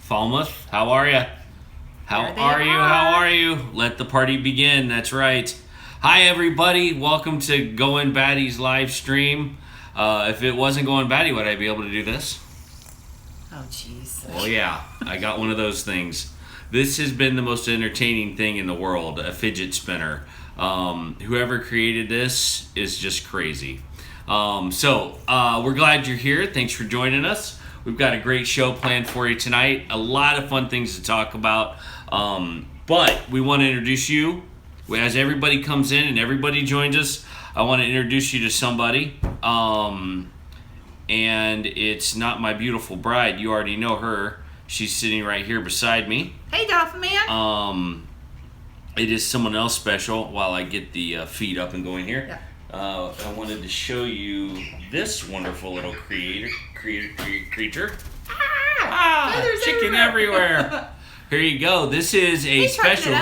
Falmouth, how are you? How are you? Let the party begin. That's right. Hi, everybody. Welcome to Goin Batty's live stream. If it wasn't Goin Batty, would I be able to do this? Oh, jeez. Well, yeah. I got one of those things. This has been the most entertaining thing in the world, a fidget spinner. Whoever created this is just crazy. We're glad you're here. Thanks for joining us. We've got a great show planned for you tonight. A lot of fun things to talk about. But we want to introduce you. As everybody comes in and everybody joins us, I want to introduce you to somebody. And it's not my beautiful bride. You already know her. She's sitting right here beside me. Hey, Dolphin Man. It is someone else special while I get the feed up and going here. Yeah. I wanted to show you this wonderful little creature. Chicken everywhere. Here you go. This is a special.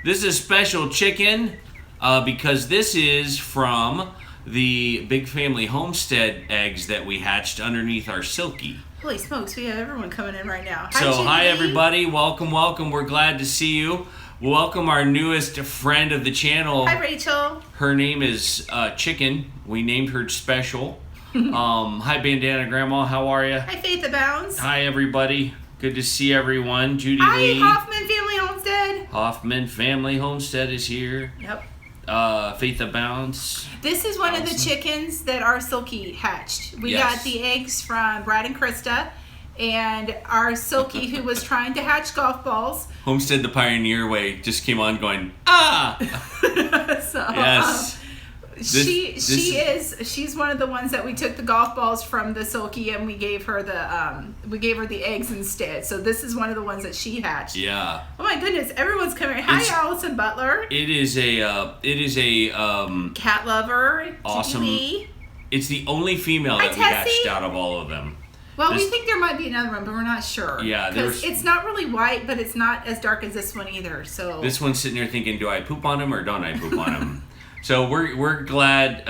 This is a special chicken because this is from the Big Family Homestead eggs that we hatched underneath our silky. Holy smokes, we have everyone coming in right now. Hi everybody. Welcome. We're glad to see you. Welcome our newest friend of the channel. Hi, Rachel. Her name is Chicken. We named her special. Hi, Bandana Grandma. How are you? Hi, Faith Abounds. Hi, everybody. Good to see everyone. Judy Hi, Lee. Hoffman Family Homestead. Hoffman Family Homestead is here. Yep. Faith Abounds. This is one of the chickens that our Silky hatched. We got the eggs from Brad and Krista. And our Silky, who was trying to hatch golf balls. Homestead the Pioneer Way just came on going, ah! Yes. She's one of the ones that we took the golf balls from the Silky and we gave her the eggs instead. So this is one of the ones that she hatched. Yeah. Oh my goodness, everyone's coming. Hi, Allison Butler. It is a cat lover. Awesome. Lee. It's the only female that we hatched out of all of them. Well, we think there might be another one, but we're not sure. Yeah, because it's not really white, but it's not as dark as this one either. So this one's sitting there thinking, do I poop on him or don't I poop on him? So we're glad.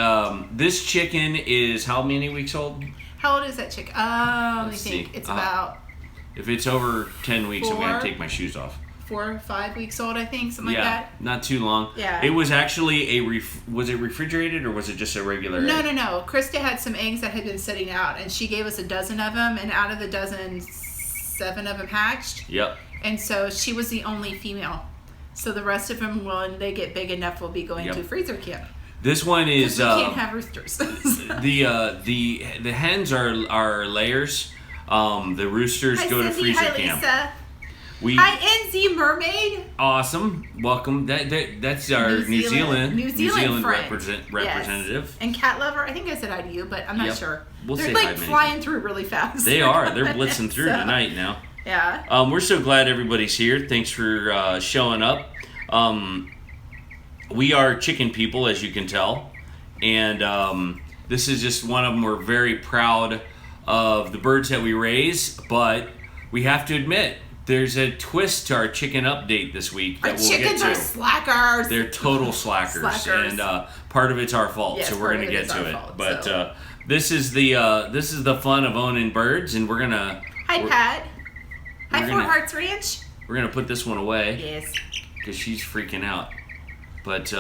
This chicken is how many weeks old? How old is that chicken? Let me think. See. It's about. If it's over 10 weeks, I'm gonna take my shoes off. 4 or 5 weeks old, I think, something like that. Not too long. Yeah. It was actually was it refrigerated or was it just a regular egg? No. Krista had some eggs that had been sitting out, and she gave us a dozen of them, and out of the dozen, 7 of them hatched. Yep. And so she was the only female. So the rest of them, when they get big enough, will be going to freezer camp. This one is. We can't have roosters. the hens are layers. The roosters go to freezer camp. Lisa. Hi, NZ Mermaid. Awesome. Welcome. That's our New Zealand representative. Yes. And Cat Lover. I think I said hi to you, but I'm not sure. They're like flying through really fast. They are. They're blitzing through tonight now. Yeah. We're so glad everybody's here. Thanks for showing up. We are chicken people, as you can tell. And this is just one of them. We're very proud of the birds that we raise, but we have to admit, there's a twist to our chicken update this week that we'll get to. Chickens are slackers. They're total slackers. And part of it's our fault, so we're going to get to it. But this is the fun of owning birds, and we're going to... Hi, Pat. Hi, Four Hearts Ranch. We're going to put this one away. Yes. Because she's freaking out. But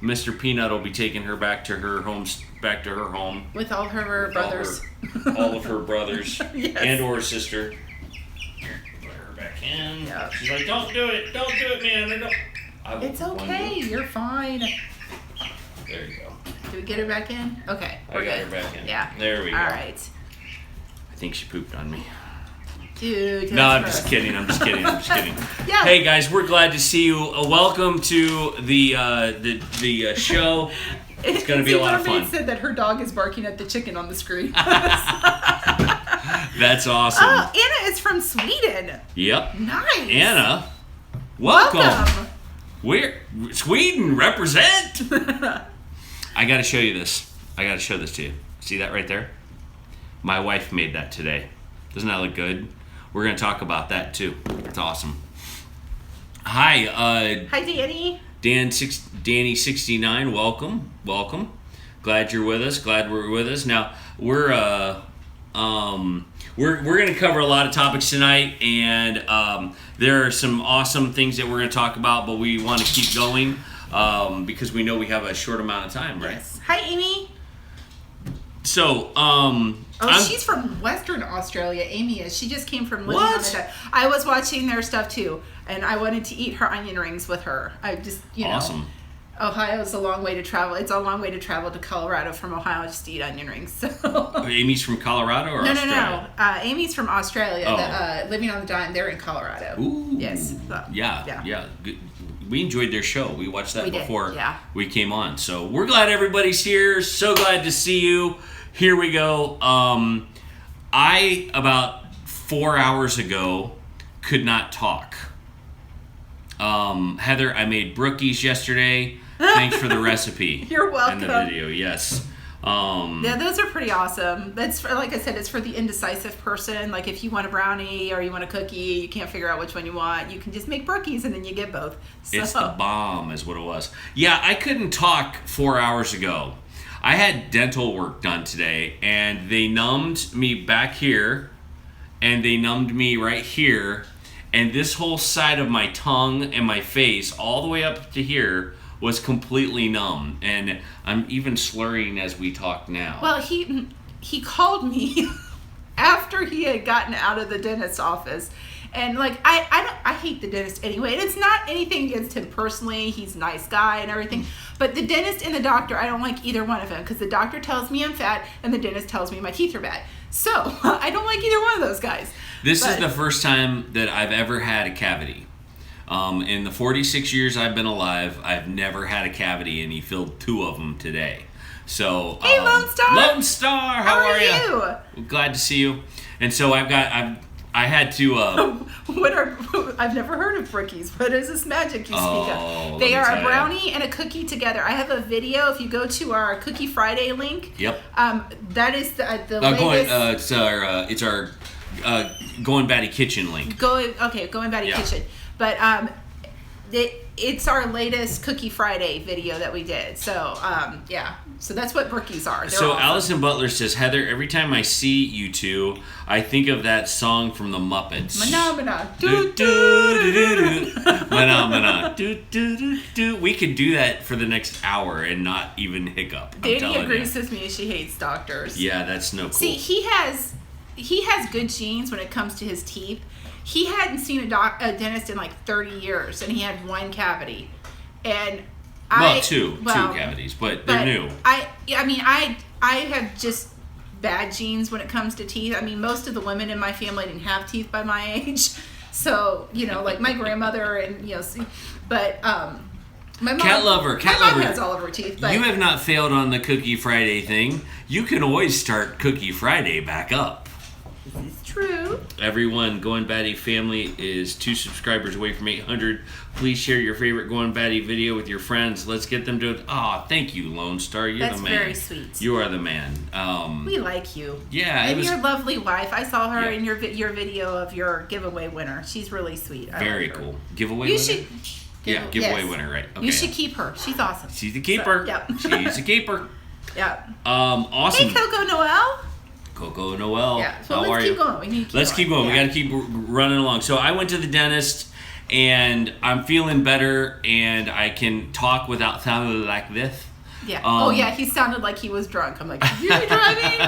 Mr. Peanut will be taking her back to her home. With all her brothers. All of her brothers. Yes. And or sister. Back in. Yep. She's like, don't do it, man. It's okay, you're fine. There you go. Did we get her back in? Okay, we're good. I got her back in. Yeah. There we go. All right. I think she pooped on me. Dude. No, I'm just kidding. Yeah. Hey guys, we're glad to see you. Welcome to the show. It's going to be a lot of fun. Mermaid said that her dog is barking at the chicken on the screen. That's awesome. Oh, Anna is from Sweden. Yep. Nice. Anna, welcome. We're Sweden represent. I got to show you this. I got to show this to you. See that right there? My wife made that today. Doesn't that look good? We're going to talk about that too. It's awesome. Hi. Hi, Danny. Danny69, welcome. Glad you're with us. Glad we're with us. Now, we're We're going to cover a lot of topics tonight, and there are some awesome things that we're going to talk about, but we want to keep going because we know we have a short amount of time, right? Yes. Hi, Amy. So, she's from Western Australia. Amy is. She just came from living on the diet. I was watching their stuff too, and I wanted to eat her onion rings with her. I just, awesome. Ohio's a long way to travel. It's a long way to travel to Colorado from Ohio just to eat onion rings. So. Amy's from Colorado or Australia? No. Amy's from Australia. Living on the diet. They're in Colorado. Ooh. Yes. Yeah. Good. We enjoyed their show. We watched that before we came on. So we're glad everybody's here. So glad to see you. Here we go. I, about 4 hours ago, could not talk. Heather, I made brookies yesterday. Thanks for the recipe. You're welcome. And the video, yes. Yeah, those are pretty awesome. That's for, like I said, it's for the indecisive person. Like if you want a brownie or you want a cookie, you can't figure out which one you want, you can just make brookies and then you get both. So. It's the bomb is what it was. Yeah, I couldn't talk 4 hours ago. I had dental work done today, and they numbed me back here, and they numbed me right here, and this whole side of my tongue and my face, all the way up to here, was completely numb, and I'm even slurring as we talk now. Well, he called me after he had gotten out of the dentist's office. And like I hate the dentist anyway. And it's not anything against him personally. He's a nice guy and everything. But the dentist and the doctor, I don't like either one of them because the doctor tells me I'm fat and the dentist tells me my teeth are bad. So I don't like either one of those guys. This is the first time that I've ever had a cavity. In the 46 years I've been alive, I've never had a cavity, and he filled 2 of them today. So hey, Lone Star. Lone Star, how are you? Well, glad to see you. And so I had to. I've never heard of brookies. What is this magic you speak of? They are a brownie and a cookie together. I have a video. If you go to our Cookie Friday link. Yep. That is the latest. It's our Goin Batty kitchen link. Goin Batty kitchen. But it's our latest Cookie Friday video that we did. So so that's what brookies are. They're so awesome. Allison Butler says, Heather, every time I see you two, I think of that song from the Muppets. Phenomena. Phenomena. We could do that for the next hour and not even hiccup. Danny agrees with me. She hates doctors. Yeah, that's no cool. See, he has good genes when it comes to his teeth. He hadn't seen a dentist in like 30 years, and he had 1 cavity. And two cavities, but they're new. I have just bad genes when it comes to teeth. I mean, most of the women in my family didn't have teeth by my age. So, like my grandmother and, but my mom. Cat lover. My mom has all of her teeth. But you have not failed on the Cookie Friday thing. You can always start Cookie Friday back up. This is true. Everyone, Goin Batty family is 2 subscribers away from 800. Please share your favorite Goin Batty video with your friends. Let's get them to. Thank you, Lone Star. You're the man. That's very sweet. You are the man. We like you. Yeah, and your lovely wife. I saw her in your video of your giveaway winner. She's really sweet. Very cool. Giveaway winner. Giveaway winner, right? Okay. You should keep her. She's awesome. She's a keeper. She's a keeper. Yeah. Awesome. Hey, Coco Noel. Coco Noel. Yeah. So let's keep going. We need to keep going. Yeah. We got to keep running along. So I went to the dentist, and I'm feeling better, and I can talk without sounding like this. Yeah. He sounded like he was drunk. I'm like, are you driving?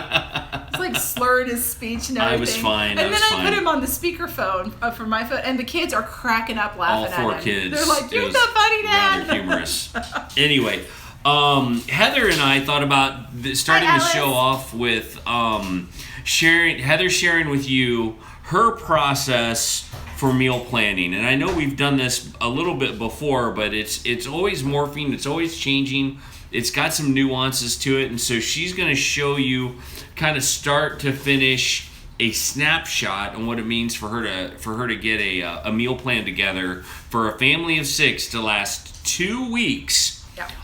It's like slurred his speech and everything. I was fine. And then I put him on the speakerphone for my phone, and the kids are cracking up laughing at him. All 4 kids. They're like, you're so funny, Dad. Rather humorous. Anyway. Heather and I thought about starting the show off with Heather sharing with you her process for meal planning. And I know we've done this a little bit before, but it's always morphing, it's always changing. It's got some nuances to it, and so she's going to show you kind of start to finish a snapshot on what it means for her to get a meal plan together for a family of 6 to last 2 weeks.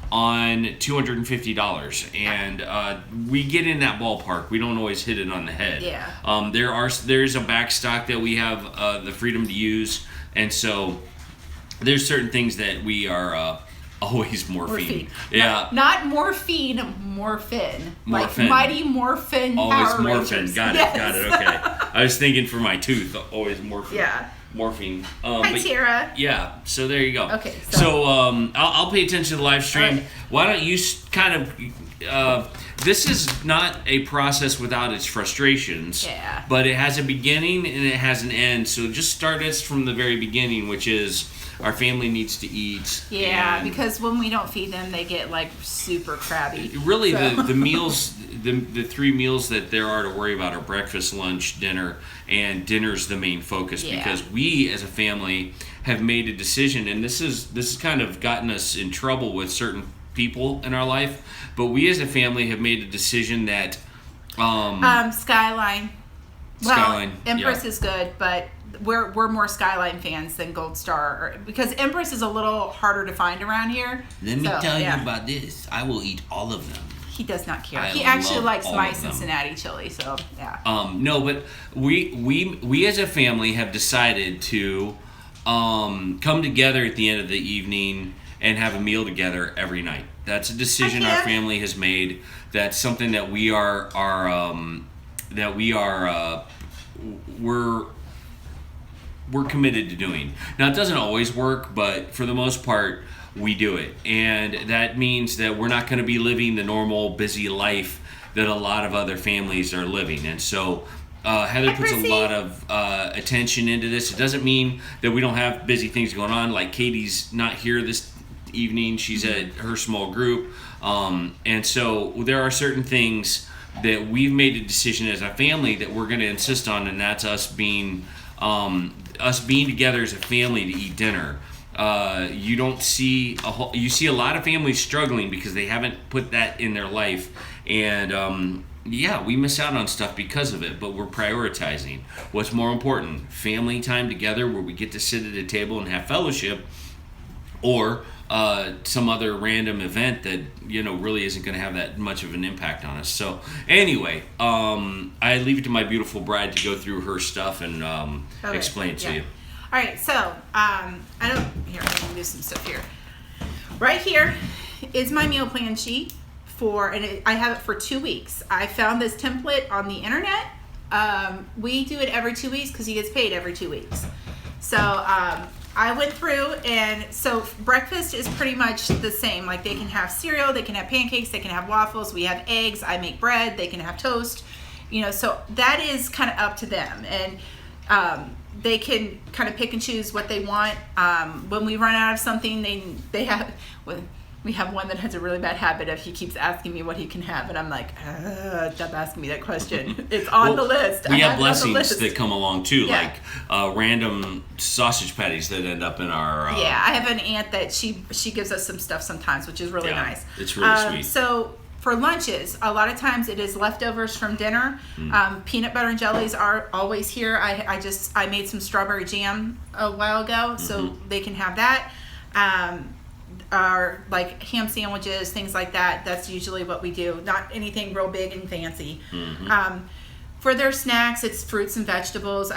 On $250, and we get in that ballpark. We don't always hit it on the head. Yeah. There's a back stock that we have the freedom to use, and so there's certain things that we are Always morphine. Morphine. Yeah. Not morphine, morphin. Morphin. Like Mighty Morphin Always Power morphin. Rangers. Got it. Yes. Got it. Okay. I was thinking for my tooth. Always morphine. Yeah. Morphine. Hi, Tara. Yeah. So there you go. Okay. So I'll pay attention to the live stream. Right. Why don't you kind of? This is not a process without its frustrations. Yeah. But it has a beginning and it has an end. So just start us from the very beginning, which is our family needs to eat. Yeah, and because when we don't feed them, they get like super crabby. really So- the meals, the 3 meals that there are to worry about are breakfast, lunch, dinner, and dinner's the main focus Yeah. because we as a family have made a decision, and this has kind of gotten us in trouble with certain people in our life, but we as a family have made a decision that Skyline. Well, Skyline, Empress yeah. is good, but we're more Skyline fans than Gold Star because Empress is a little harder to find around here. let me So, tell yeah. you about this. I will eat all of them. He does not care. I He actually love likes all my of them. Cincinnati chili, so yeah. No, but we as a family have decided to come together at the end of the evening and have a meal together every night. That's a decision Heck yeah. our family has made. That's something that we're committed to doing. Now, it doesn't always work, but for the most part, we do it. And that means that we're not going to be living the normal busy life that a lot of other families are living. And so Heather puts a Chrissy. lot of attention into this. It doesn't mean that we don't have busy things going on. Like Katie's not here this evening. She's at her small group. And so there are certain things that we've made a decision as a family that we're going to insist on, and that's us being together as a family to eat dinner. You don't see you see a lot of families struggling because they haven't put that in their life, and we miss out on stuff because of it. But we're prioritizing what's more important: family time together, where we get to sit at a table and have fellowship, or some other random event that really isn't going to have that much of an impact on us. So anyway, I leave it to my beautiful bride to go through her stuff and Okay, explain it to yeah. you. All right, so I'm gonna do some stuff here. Right here is my meal plan sheet I have it for 2 weeks. I found this template on the internet. We do it every 2 weeks because he gets paid every 2 weeks. So I went through, and so breakfast is pretty much the same. Like, they can have cereal, they can have pancakes, they can have waffles, we have eggs, I make bread, they can have toast. So that is kind of up to them. And they can kind of pick and choose what they want. When we run out of something, we have one that has a really bad habit of he keeps asking me what he can have, and I'm like, stop asking me that question. It's on the list. We I have it on the blessings list. that come along too, Yeah. like random sausage patties that end up in our. Yeah, I have an aunt that she gives us some stuff sometimes, which is really Yeah, nice. it's really sweet. So for lunches, a lot of times it is leftovers from dinner. Peanut butter and jellies are always here. I made some strawberry jam a while ago, so they can have that. Are like ham sandwiches, things like that. That's usually what we do. Not anything real big and fancy. For their snacks, it's fruits and vegetables.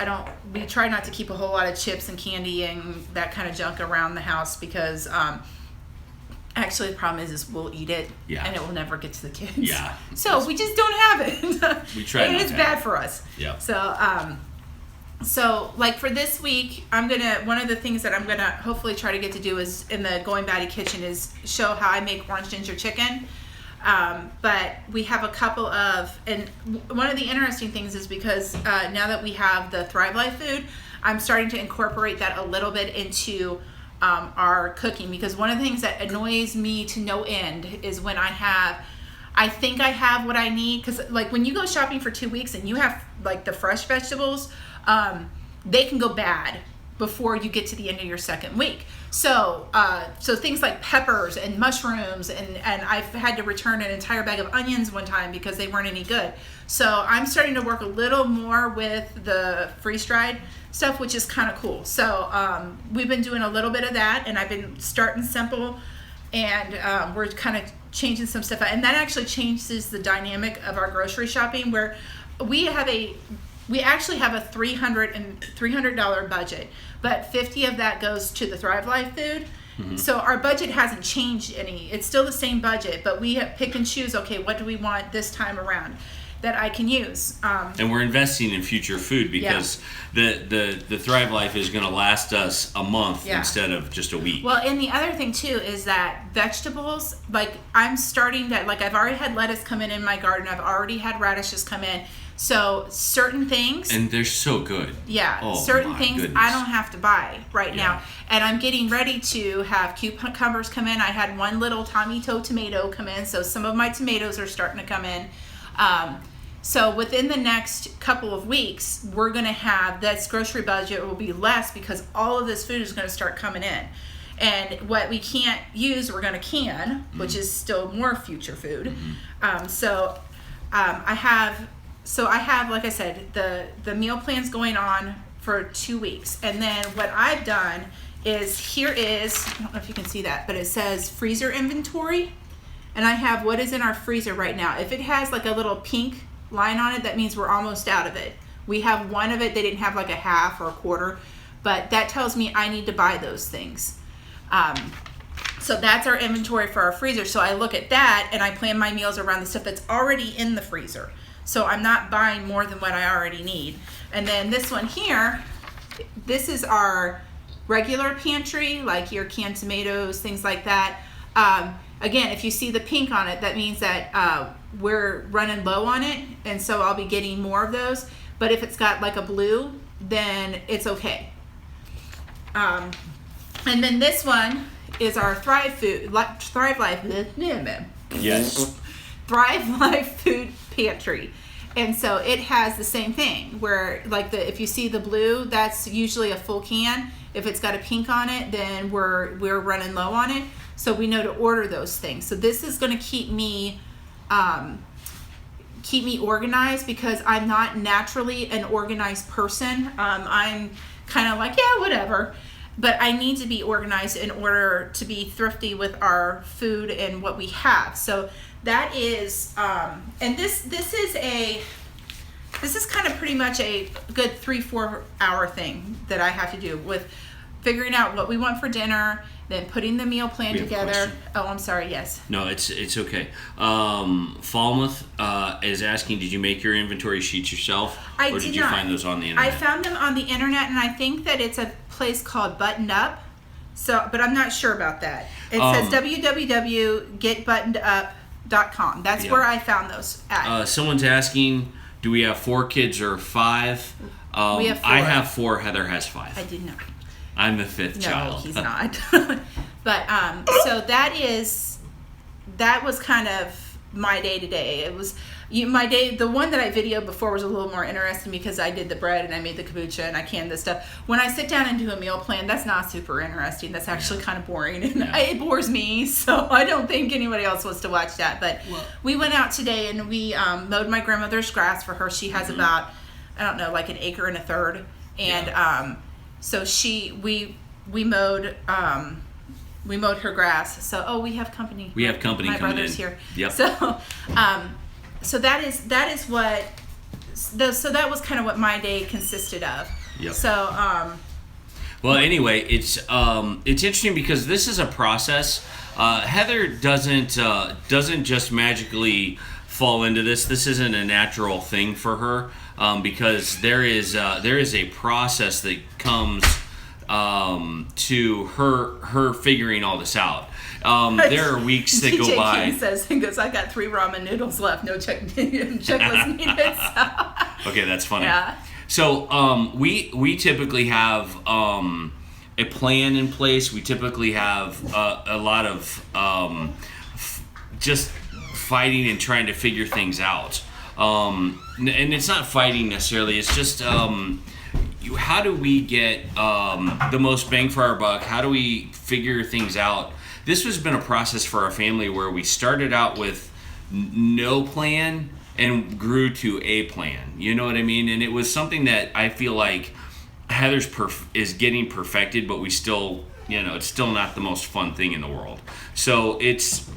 We try not to keep a whole lot of chips and candy and that kind of junk around the house because actually the problem is we'll eat it and it will never get to the kids. Yeah. So we just don't have it. We try and not it's to bad have it. for us. Yeah. So like for this week, one of the things that I'm gonna hopefully try to get to do is in the Goin Batty kitchen is show how I make orange ginger chicken. But we have a couple of, and one of the interesting things is because now that we have the Thrive Life food, I'm starting to incorporate that a little bit into our cooking, because one of the things that annoys me to no end is when I think I have what I need, because like when you go shopping for 2 weeks and you have like the fresh vegetables, they can go bad before you get to the end of your second week. So things like peppers and mushrooms, and I've had to return an entire bag of onions one time because they weren't any good. So I'm starting to work a little more with the freeze-dried stuff, which is kind of cool. So we've been doing a little bit of that, and I've been starting simple, and we're kind of changing some stuff out. And that actually changes the dynamic of our grocery shopping, where we actually have a $300 budget, but 50 of that goes to the Thrive Life food, So our budget hasn't changed any. It's still the same budget, but we have pick and choose, okay, what do we want this time around that I can use? And we're investing in future food because the Thrive Life is going to last us a month instead of just a week. Well, and the other thing too is that vegetables, like I'm starting that, like I've already had lettuce come in my garden. I've already had radishes come in. So certain things, and they're so good. Yeah, oh, certain things goodness. I don't have to buy right now. And I'm getting ready to have cucumbers come in. I had one little tomato come in, so some of my tomatoes are starting to come in. So within the next couple of weeks, we're going to have, this grocery budget will be less because all of this food is going to start coming in. And what we can't use, we're going to can, which is still more future food. I have, like I said, the meal plan's going on for 2 weeks. And then what I've done is, here is, I don't know if you can see that, but it says freezer inventory. And I have what is in our freezer right now. If it has like a little pink line on it, that means we're almost out of it. We have one of it, they didn't have like a half or a quarter, but that tells me I need to buy those things. So that's our inventory for our freezer. So I look at that and I plan my meals around the stuff that's already in the freezer. So I'm not buying more than what I already need. And then this one here, this is our regular pantry, like your canned tomatoes, things like that. Again, if you see the pink on it, that means that we're running low on it, and so I'll be getting more of those. But if it's got like a blue, then it's okay. And then this one is our Thrive Life. Yes. Thrive Life food pantry. And so it has the same thing where, like, if you see the blue, that's usually a full can. If it's got a pink on it, then we're running low on it. So we know to order those things. So this is going to keep me organized, because I'm not naturally an organized person. I'm kind of like, yeah, whatever. But I need to be organized in order to be thrifty with our food and what we have. So that is, and this is kind of pretty much a good 3-4 hour thing that I have to do with figuring out what we want for dinner, then putting the meal plan together. Oh, I'm sorry. Yes. No, it's okay. Falmouth is asking, did you make your inventory sheets yourself, or did you find those on the internet? I found them on the internet, and I think that it's a place called Buttoned Up. So, but I'm not sure about that. It says www.getbuttonedup.com. That's where I found those at. Someone's asking, do we have 4 kids or 5? We have 4. I have 4. Heather has 5. I did not. I'm the 5th child. No, he's not. But so that was kind of my day to day. It was my day. The one that I videoed before was a little more interesting because I did the bread and I made the kombucha and I canned this stuff. When I sit down and do a meal plan, that's not super interesting. That's actually kind of boring, and it bores me. So I don't think anybody else wants to watch that. But we went out today and we mowed my grandmother's grass for her. She has about, I don't know, like an acre and a third, and so we mowed her grass. So we have company. We have company my coming brother's in. Here. Yep. So that is what. So that was kind of what my day consisted of. Yep. So well, anyway, it's interesting because this is a process. Heather doesn't just magically fall into this. This isn't a natural thing for her. Because there is a process that comes to her figuring all this out. There are weeks that go by. King says, he goes, I got 3 ramen noodles left. No checklist needed. So. Okay, that's funny. Yeah. So we typically have a plan in place. We typically have a lot of just fighting and trying to figure things out. And it's not fighting necessarily. It's just how do we get the most bang for our buck? How do we figure things out? This has been a process for our family where we started out with no plan and grew to a plan. You know what I mean? And it was something that I feel like Heather's is getting perfected, but we still, it's still not the most fun thing in the world. So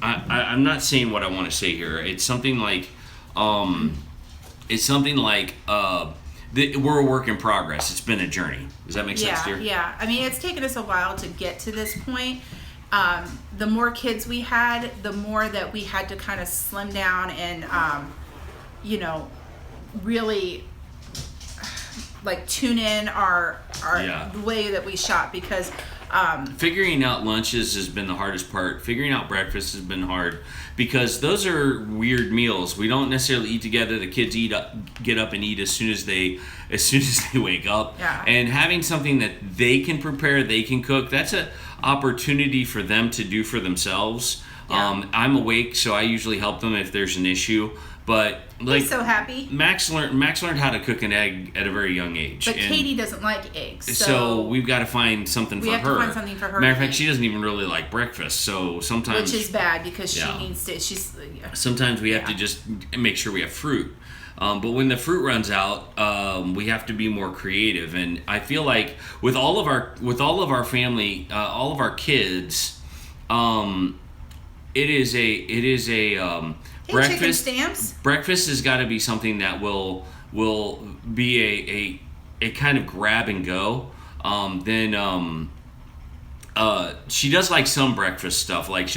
I'm not saying what I want to say here. It's something like, we're a work in progress. It's been a journey. Does that make sense, dear? Yeah. I mean, it's taken us a while to get to this point. the more kids we had, the more that we had to kind of slim down and, really like tune in our the way that we shop, because figuring out lunches has been the hardest part. Figuring out breakfast has been hard because those are weird meals. We don't necessarily eat together. The kids get up and eat as soon as they wake up. Yeah. And having something that they can prepare, they can cook, that's an opportunity for them to do for themselves. Yeah. I'm awake, so I usually help them if there's an issue. But like, he's so happy. Max learned how to cook an egg at a very young age. But Katie doesn't like eggs, so we've got to find something for her. We have to find something for her. Matter of fact, she doesn't even really like breakfast, so sometimes, which is bad because she needs to. Sometimes we have to just make sure we have fruit. But when the fruit runs out, we have to be more creative. And I feel like with all of our family, all of our kids, it is a breakfast. Chicken stamps. Breakfast has got to be something that will be a kind of grab and go. Then she does like some breakfast stuff. Like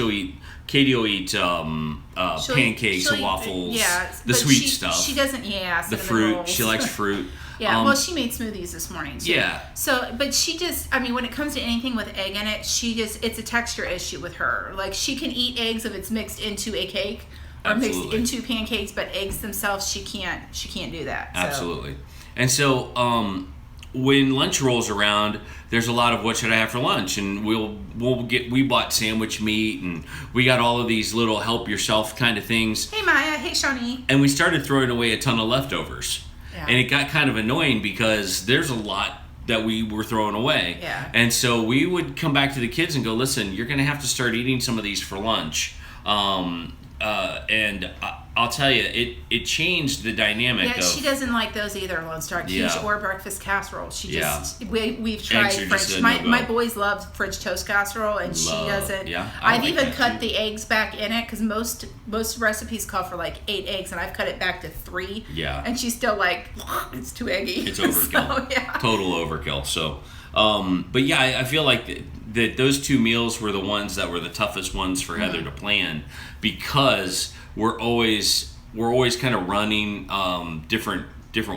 Katie will eat pancakes and waffles. The sweet stuff. She doesn't. The fruit. Rolls. She likes fruit. Yeah, well, she made smoothies this morning too. Yeah. So, but she just, when it comes to anything with egg in it, it's a texture issue with her. Like, she can eat eggs if it's mixed into a cake or Absolutely. mixed into pancakes, but eggs themselves, she can't do that. So. Absolutely. And so, when lunch rolls around, there's a lot of what should I have for lunch, and we bought sandwich meat, and we got all of these little help yourself kind of things. Hey Maya, hey Shawnee. And we started throwing away a ton of leftovers. Yeah. And it got kind of annoying because there's a lot that we were throwing away. Yeah. And so we would come back to the kids and go, listen, you're going to have to start eating some of these for lunch. And I'll tell you, it changed the dynamic. Yeah, she doesn't like those either, Lone Star quiche or breakfast casserole. She just we've tried French. My boys love French toast casserole, and she doesn't. Yeah, I've even cut the eggs back in it because most recipes call for like 8 eggs, and I've cut it back to 3. Yeah, and she's still like, it's too eggy. It's overkill. So, total overkill. So, but yeah, I feel like that those 2 meals were the ones that were the toughest ones for Heather to plan, because we're always kind of running different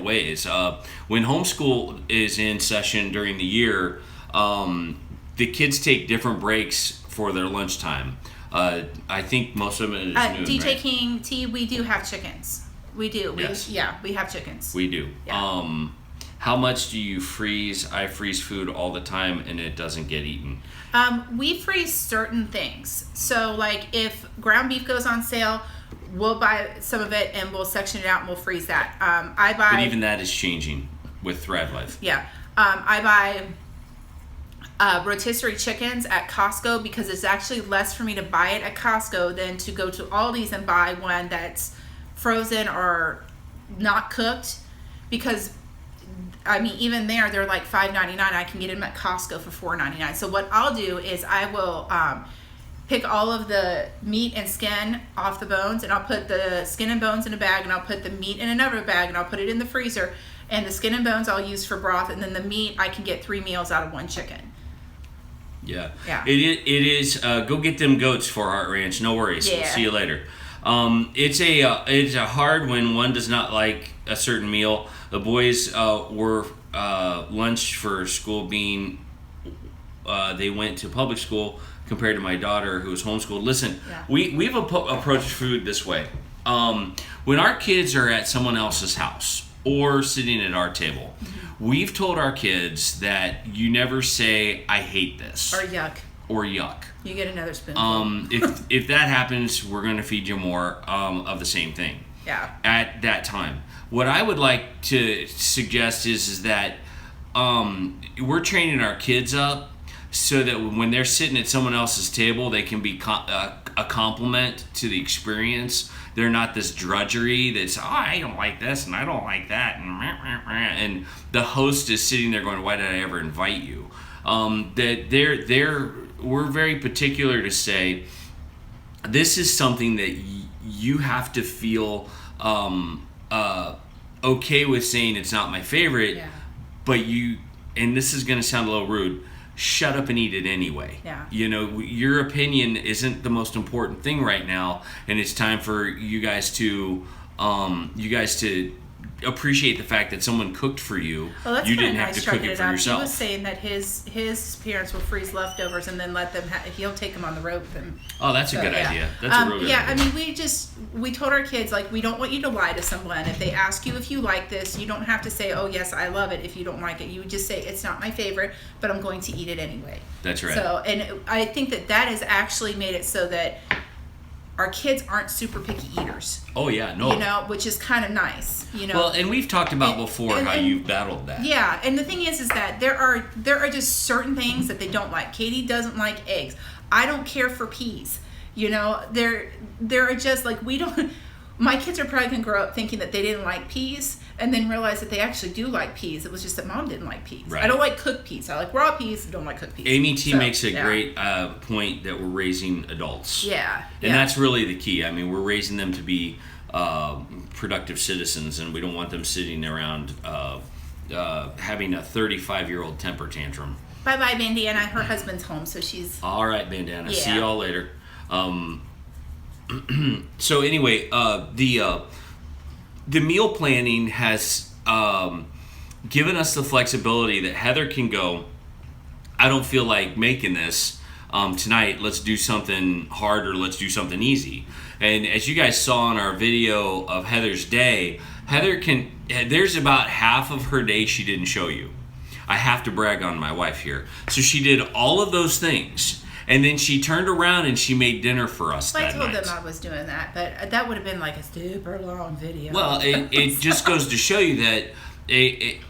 ways. When homeschool is in session during the year, the kids take different breaks for their lunchtime. I think most of them is noon, DJ right? King T, we do have chickens. We do. Yes. We have chickens. We do. Yeah. How much do you freeze? I freeze food all the time, and it doesn't get eaten. We freeze certain things. So, like, if ground beef goes on sale, we'll buy some of it and we'll section it out and we'll freeze that. But even that is changing with Thrive Life. Yeah. I buy rotisserie chickens at Costco because it's actually less for me to buy it at Costco than to go to Aldi's and buy one that's frozen or not cooked, because even there, they're like $5.99. I can get them at Costco for $4.99. So what I'll do is I will pick all of the meat and skin off the bones, and I'll put the skin and bones in a bag, and I'll put the meat in another bag, and I'll put it in the freezer. And the skin and bones I'll use for broth, and then the meat I can get 3 meals out of 1 chicken. Yeah. Yeah. It is. Go get them goats for Heart Ranch. No worries. Yeah. We'll see you later. It's a hard when one does not like a certain meal. The boys were lunch for school being they went to public school compared to my daughter who was homeschooled. Listen, we've approached food this way. When our kids are at someone else's house or sitting at our table, we've told our kids that you never say, I hate this. Or yuck. You get another spoonful. If that happens, we're going to feed you more of the same thing. Yeah. At that time. What I would like to suggest is that we're training our kids up so that when they're sitting at someone else's table, they can be a compliment to the experience. They're not this drudgery that's, I don't like this and I don't like that. And the host is sitting there going, why did I ever invite you? That we're very particular to say, this is something that you have to feel okay with saying it's not my favorite, but and this is going to sound a little rude, shut up and eat it anyway. Yeah. You know, your opinion isn't the most important thing right now, and it's time for you guys to appreciate the fact that someone cooked for you. Well, that's you kinda didn't have nice to cook trucking it for up. yourself. He was saying that his parents will freeze leftovers and then let them. He'll take them on the road with him. Oh, that's a good idea. That's a real good idea. I mean, we told our kids, like, we don't want you to lie to someone. If they ask you if you like this, you don't have to say, oh yes, I love it. If you don't like it, you would just say, it's not my favorite, but I'm going to eat it anyway. That's right. So, and I think that has actually made it so that our kids aren't super picky eaters. Oh yeah, no. You know, which is kind of nice. You know. Well, and we've talked about before how you've battled that. Yeah, and the thing is that there are just certain things that they don't like. Katie doesn't like eggs. I don't care for peas. You know, there are just like we don't. My kids are probably gonna grow up thinking that they didn't like peas, and then realize that they actually do like peas. It was just that mom didn't like peas. Right. I don't like cooked peas. I like raw peas. I don't like cooked peas. Amy T makes a great point that we're raising adults. Yeah. And that's really the key. I mean, we're raising them to be productive citizens, and we don't want them sitting around having a 35-year-old temper tantrum. Bye-bye, Bandana. Her husband's home, so she's... All right, Bandana. Yeah. See y'all later. So anyway, the meal planning has given us the flexibility that Heather can go, I don't feel like making this tonight. Let's do something hard or let's do something easy. And as you guys saw in our video of Heather's day, there's about half of her day she didn't show you. I have to brag on my wife here. So she did all of those things. And then she turned around and she made dinner for us that night. I told them I was doing that, but that would have been like a super long video. Well, it just goes to show you that it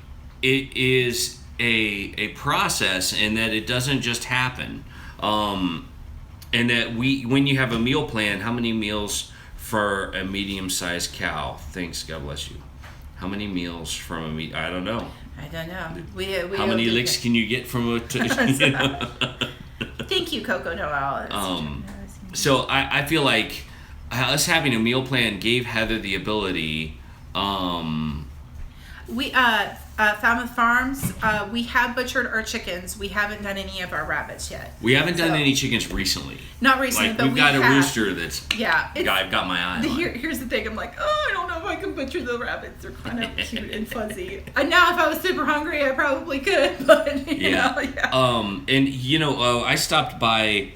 is a process, and that it doesn't just happen. And that when you have a meal plan, how many meals for a medium-sized cow? Thanks, God bless you. How many meals from a I don't know. I don't know. How many licks can you get from a... You know? Thank you, Coco Noel. So I feel like us having a meal plan gave Heather the ability. We Falmouth Farms. We have butchered our chickens. We haven't done any of our rabbits yet. We haven't done any chickens recently. Not recently, like, but we've got a rooster that's. Yeah, I've got my eye on. Here's the thing. I'm like, I don't know if I can butcher the rabbits. They're kind of cute and fuzzy. And now, if I was super hungry, I probably could. But you know, yeah. And you know, I stopped by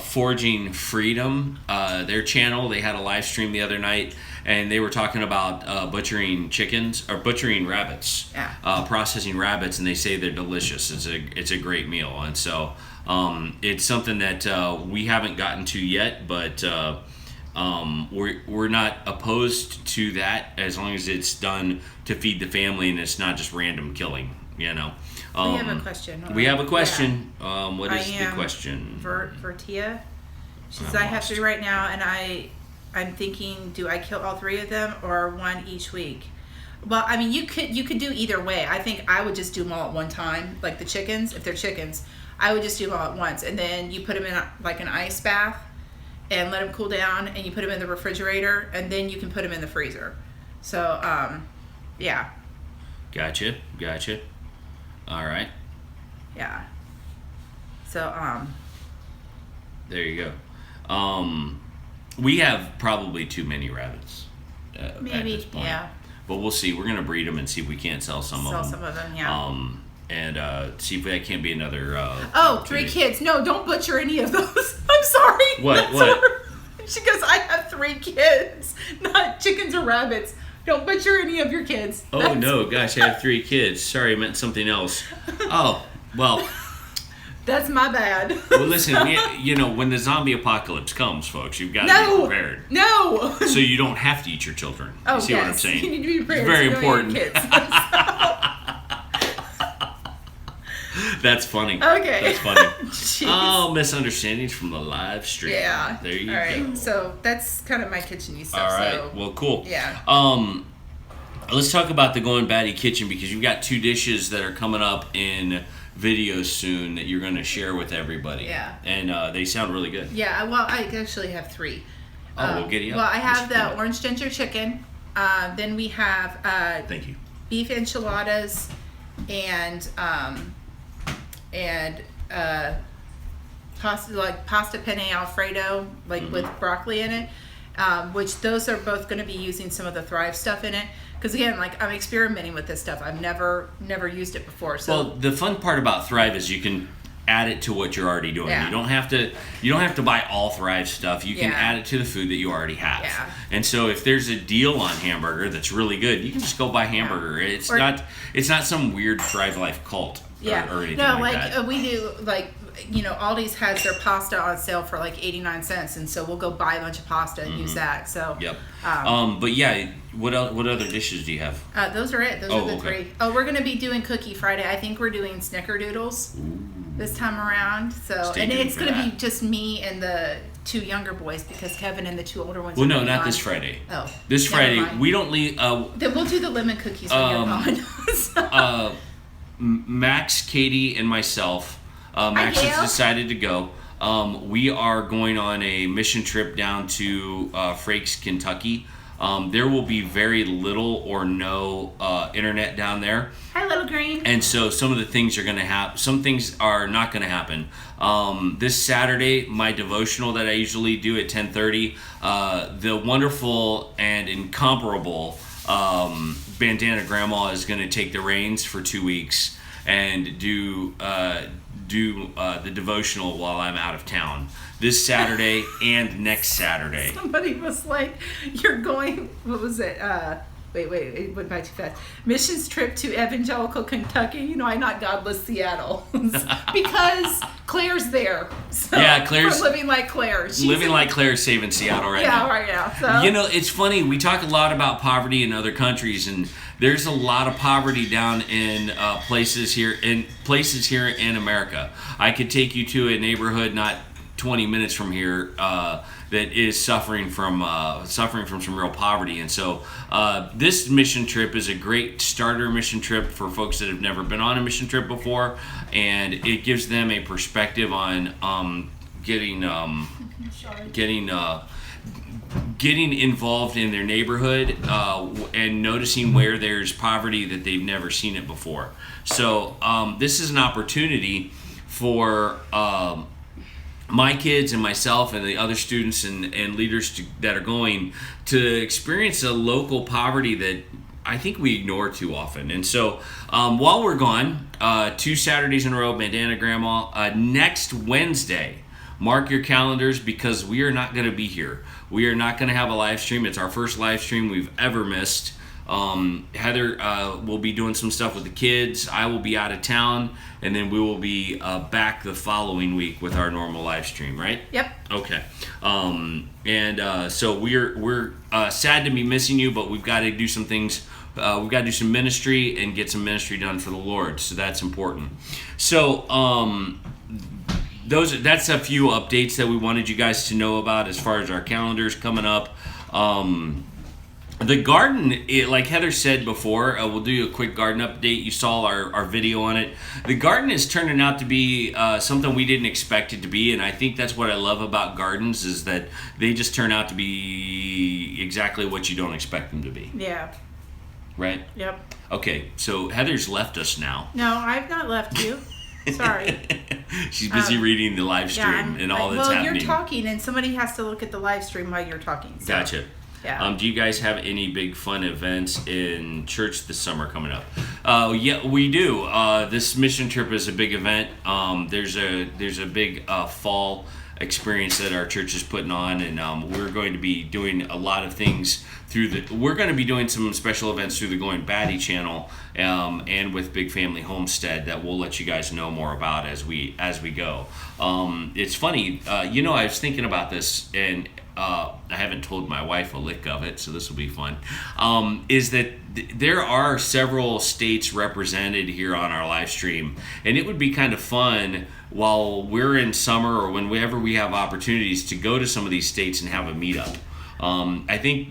Forging Freedom, their channel. They had a live stream the other night, and they were talking about butchering chickens or butchering rabbits, processing rabbits, and they say they're delicious. It's a great meal, and so it's something that we haven't gotten to yet, but we're not opposed to that as long as it's done to feed the family and it's not just random killing. You know. We have a question. We have a question. Yeah. What is the question? Vertia. She says, I have 3 right now, and I'm thinking, do I kill all 3 of them or one each week? Well, I mean, you could do either way. I think I would just do them all at one time, like the chickens. If they're chickens, I would just do them all at once, and then you put them in like an ice bath and let them cool down, and you put them in the refrigerator, and then you can put them in the freezer. So, yeah. Gotcha. All right. Yeah. So, there you go. We have probably too many rabbits at this point. Yeah. But we'll see. We're gonna breed them and see if we can't sell some of them. Sell some of them, yeah. And see if that can't be another. 3 kids. No, don't butcher any of those. I'm sorry. What? She goes, I have 3 kids, not chickens or rabbits. Don't butcher any of your kids. Oh, no, gosh, I have 3 kids. Sorry, I meant something else. Oh, well. That's my bad. Well, listen, when the zombie apocalypse comes, folks, you've got to be prepared. No. So you don't have to eat your children. Oh, you see what I'm saying? You need to be prepared. It's very important. That's funny. Okay. That's funny. Oh, misunderstandings from the live stream. Yeah. There you go. All right. So that's kind of my kitchen-y stuff. All right. So, well, cool. Yeah. Let's talk about the Goin Batty kitchen, because you've got 2 dishes that are coming up in videos soon that you're going to share with everybody. Yeah. And they sound really good. Yeah. Well, I actually have 3. We'll get you up. Well, I have the orange ginger chicken. Then we have thank you. Beef enchiladas and and pasta penne Alfredo, with broccoli in it. Which those are both going to be using some of the Thrive stuff in it. Because again, I'm experimenting with this stuff. I've never used it before. So well, the fun part about Thrive is you can add it to what you're already doing. Yeah. You don't have to buy all Thrive stuff. You can add it to the food that you already have. Yeah. And so if there's a deal on hamburger that's really good, you can just go buy hamburger. Yeah. It's not some weird Thrive Life cult or anything like that. We do Aldi's has their pasta on sale for 89 cents, and so we'll go buy a bunch of pasta and use that. So yep. But yeah, what other dishes do you have? Those are it. Those are the three. Oh, we're gonna be doing Cookie Friday. I think we're doing Snickerdoodles this time around. So and it's gonna be just me and the 2 younger boys because Kevin and the 2 older ones. Well, no, not this Friday. Oh, this Friday we don't leave. Then we'll do the lemon cookies when you're gone. So. Max, Katie, and myself. Max has decided to go. We are going on a mission trip down to Frakes, Kentucky. There will be very little or no internet down there. Hi, little green. And so some of the things are going to happen. Some things are not going to happen. This Saturday, my devotional that I usually do at 10:30, the wonderful and incomparable Bandana Grandma is going to take the reins for 2 weeks and do the devotional while I'm out of town this Saturday and next Saturday. Somebody was like, "You're going." What was it? Wait, it went by too fast. Missions trip to Evangelical Kentucky. I'm not godless Seattle because Claire's there. So yeah, Claire's living like Claire. Living like Claire's saving Seattle right now. Yeah, right now. So it's funny. We talk a lot about poverty in other countries, and there's a lot of poverty down in places here in America. I could take you to a neighborhood not 20 minutes from here that is suffering from some real poverty, and so this mission trip is a great starter mission trip for folks that have never been on a mission trip before, and it gives them a perspective on getting involved in their neighborhood and noticing where there's poverty that they've never seen it before. So this is an opportunity for my kids and myself and the other students and leaders that are going to experience a local poverty that I think we ignore too often. And so while we're gone, 2 Saturdays in a row, Bandana Grandma, next Wednesday, mark your calendars because we are not going to be here. We are not going to have a live stream. It's our first live stream we've ever missed. Heather will be doing some stuff with the kids. I will be out of town, and then we will be back the following week with our normal live stream, right? Yep. Okay. So we're sad to be missing you, but we've got to do some things. We've got to do some ministry and get some ministry done for the Lord. So that's important. So that's a few updates that we wanted you guys to know about as far as our calendars coming up. The garden, like Heather said before, we'll do a quick garden update. You saw our video on it. The garden is turning out to be something we didn't expect it to be, and I think that's what I love about gardens is that they just turn out to be exactly what you don't expect them to be. Yeah. Right? Yep. Okay, so Heather's left us now. No, I've not left you. Sorry. She's busy reading the live stream and all that's happening. Well, you're talking, and somebody has to look at the live stream while you're talking. So. Gotcha. Yeah. Do you guys have any big fun events in church this summer coming up? Yeah, we do. This mission trip is a big event. There's a big fall experience that our church is putting on, and we're going to be doing a lot of things we're going to be doing some special events through the Goin Batty channel and with Big Family Homestead that we'll let you guys know more about as we go. It's funny, I was thinking about this, and I haven't told my wife a lick of it, so this will be fun, is that there are several states represented here on our live stream, and it would be kind of fun while we're in summer or whenever we have opportunities to go to some of these states and have a meetup. I think,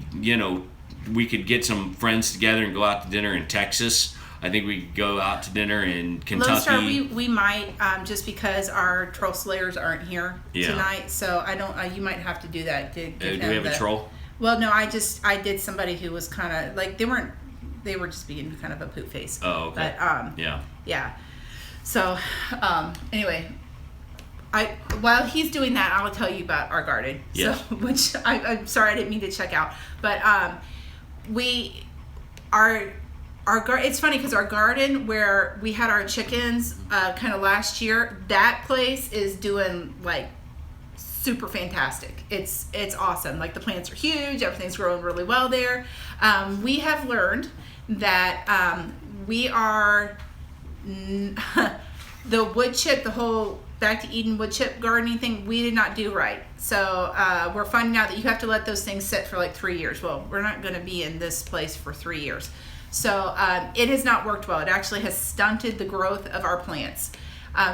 we could get some friends together and go out to dinner in Texas. I think we could go out to dinner in Kentucky. Lone Star, we might, just because our troll slayers aren't here tonight. So I don't. You might have to do that. Do we have a troll? Well, no. I did somebody who was kind of like they were just being kind of a poop face. Oh, okay. But yeah. Yeah. So, anyway, while he's doing that, I'll tell you about our garden. Yes. So, which I'm sorry I didn't mean to check out, but it's funny because our garden where we had our chickens kind of last year, that place is doing like super fantastic. It's awesome. Like the plants are huge, everything's growing really well there. We have learned that we are the wood chip, the whole Back to Eden wood chip gardening thing, we did not do right. So we're finding out that you have to let those things sit for like 3 years. Well, we're not going to be in this place for 3 years. So it has not worked well. It actually has stunted the growth of our plants.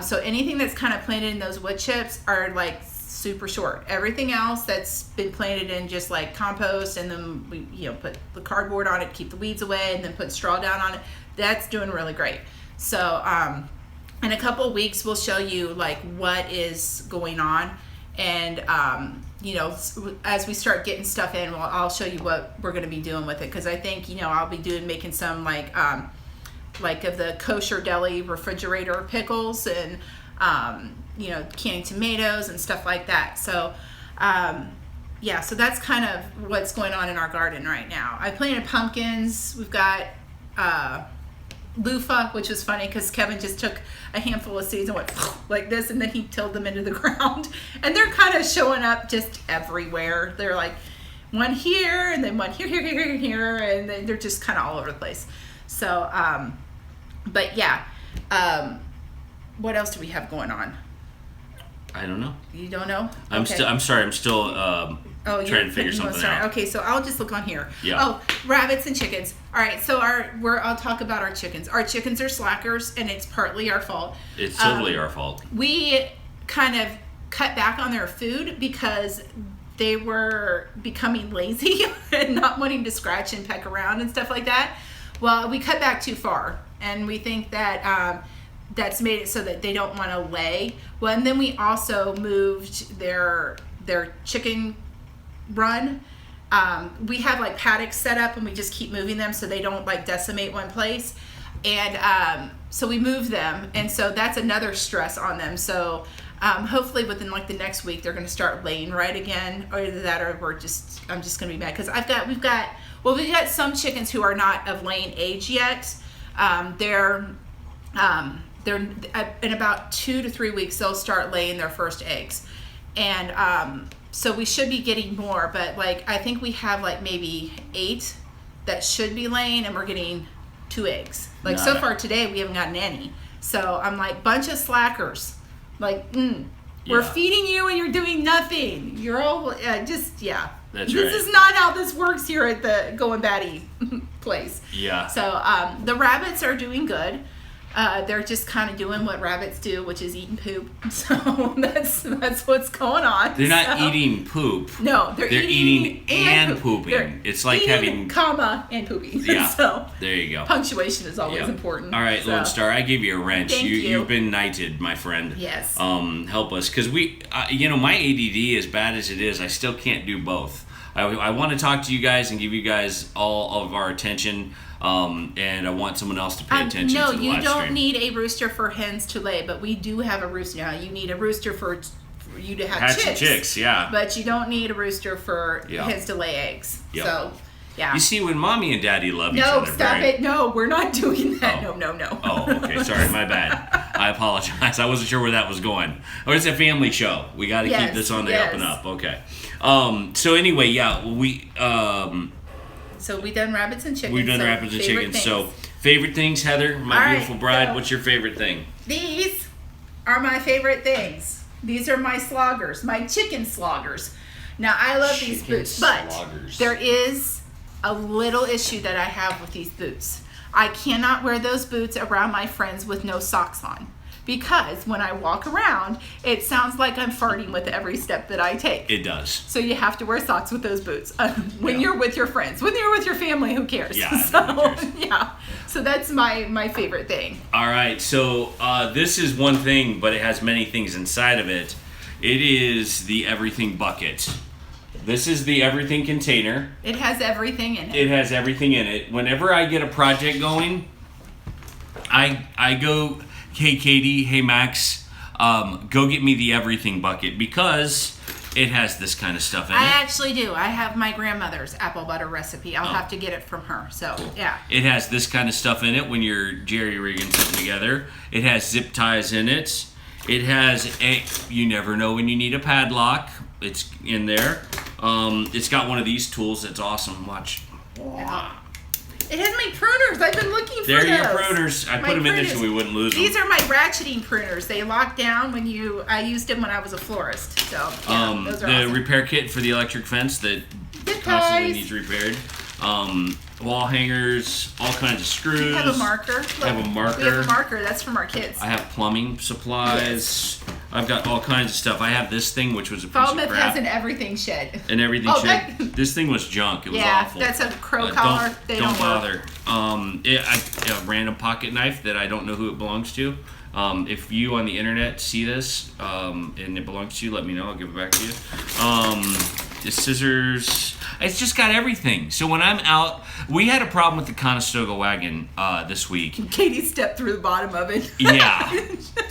So anything that's kind of planted in those wood chips are like super short. Everything else that's been planted in just like compost, and then we put the cardboard on it, keep the weeds away, and then put straw down on it, that's doing really great. So in a couple of weeks we'll show you like what is going on, and as we start getting stuff in, I'll show you what we're going to be doing with it, because I think I'll be making some like of the kosher deli refrigerator pickles, and canning tomatoes and stuff like that. So so that's kind of what's going on in our garden right now. I planted pumpkins. We've got loofah, which was funny because Kevin just took a handful of seeds and went like this, and then he tilled them into the ground, and they're kind of showing up just everywhere. They're like one here, and then one here, and then they're just kind of all over the place. So but yeah, what else do we have going on? I don't know. You don't know? I'm sorry. I'm still trying to figure something out. Okay, so I'll just look on here. Yeah. Oh, rabbits and chickens. All right, so I'll talk about our chickens. Our chickens are slackers, and it's partly our fault. It's totally our fault. We kind of cut back on their food because they were becoming lazy and not wanting to scratch and peck around and stuff like that. Well, we cut back too far, and we think that that's made it so that they don't want to lay. Well, and then we also moved their chicken run. We have like paddocks set up, and we just keep moving them so they don't like decimate one place. And so we move them, and so that's another stress on them. So hopefully within like the next week they're going to start laying right again, or either that, or I'm just going to be mad because we've got some chickens who are not of laying age yet. They're in about 2 to 3 weeks they'll start laying their first eggs, and so we should be getting more, but like I think we have like maybe 8 that should be laying, and we're getting 2 eggs. Like so far today we haven't gotten any. So I'm like, bunch of slackers. Like, we're feeding you and you're doing nothing. You're all That's this is not how this works here at the Goin Batty place. Yeah. So the rabbits are doing good. They're just kind of doing what rabbits do, which is eating poop. So that's what's going on. They're not eating poop. No, they're eating and pooping. It's like having comma and pooping. Yeah. So there you go. Punctuation is always important. All right, Lone Star, I gave you a wrench. Thank you. You've been knighted, my friend. Yes. Help us, because my ADD, as bad as it is, I still can't do both. I want to talk to you guys and give you guys all of our attention. And I want someone else to pay attention to the live stream. No, you don't need a rooster for hens to lay, but we do have a rooster now. You need a rooster for you to have chicks, yeah. But you don't need a rooster for hens to lay eggs. Yep. So, yeah. You see, when Mommy and Daddy love each No, other. stop it. No, we're not doing that. Oh. No. Oh, okay. Sorry, my bad. I apologize. I wasn't sure where that was going. Oh, it's a family show. We got to keep this on the up and up. Okay. So anyway, So we done rabbits and chickens. We've done rabbits and chickens. Things. So favorite things, Heather, my beautiful bride. What's your favorite thing? These are my favorite things. These are my sloggers, my chicken sloggers. Now I love these boots, but there is a little issue that I have with these boots. I cannot wear those boots around my friends with no socks on, because when I walk around, it sounds like I'm farting with every step that I take. It does. So you have to wear socks with those boots when you're with your friends. When you're with your family, who cares? Yeah, who cares? Yeah. So that's my favorite thing. All right. So this is one thing, but it has many things inside of it. It is the everything bucket. This is the everything container. It has everything in it. It has everything in it. Whenever I get a project going, I go... hey Katie, hey Max, go get me the everything bucket because it has this kind of stuff in it. I actually do. I have my grandmother's apple butter recipe. I'll have to get it from her. So, yeah. It has this kind of stuff in it when you're jerry-rigging something together. It has zip ties in it. It has you never know when you need a padlock. It's in there. It's got one of these tools that's awesome. Watch. Yeah. It has my pruners. I've been looking for There those. are your pruners. I put them in there so we wouldn't lose them. These are my ratcheting pruners. They lock down I used them when I was a florist. So, yeah, those are the awesome. repair kit for the electric fence that constantly needs repaired. Wall hangers, all kinds of screws. Do you have a marker? Look, I have a marker. We have a marker. That's from our kids. I have plumbing supplies. Yes. I've got all kinds of stuff. I have this thing, which was a piece Fall of Myth crap. has an everything shed. An everything shed. This thing was junk. It was awful. Yeah, that's a crow collar. They don't don't bother. work. A random pocket knife that I don't know who it belongs to. If you on the internet see this and it belongs to you, let me know. I'll give it back to you. The scissors. It's just got everything. So when I'm out, we had a problem with the Conestoga wagon this week. Katie stepped through the bottom of it. Yeah.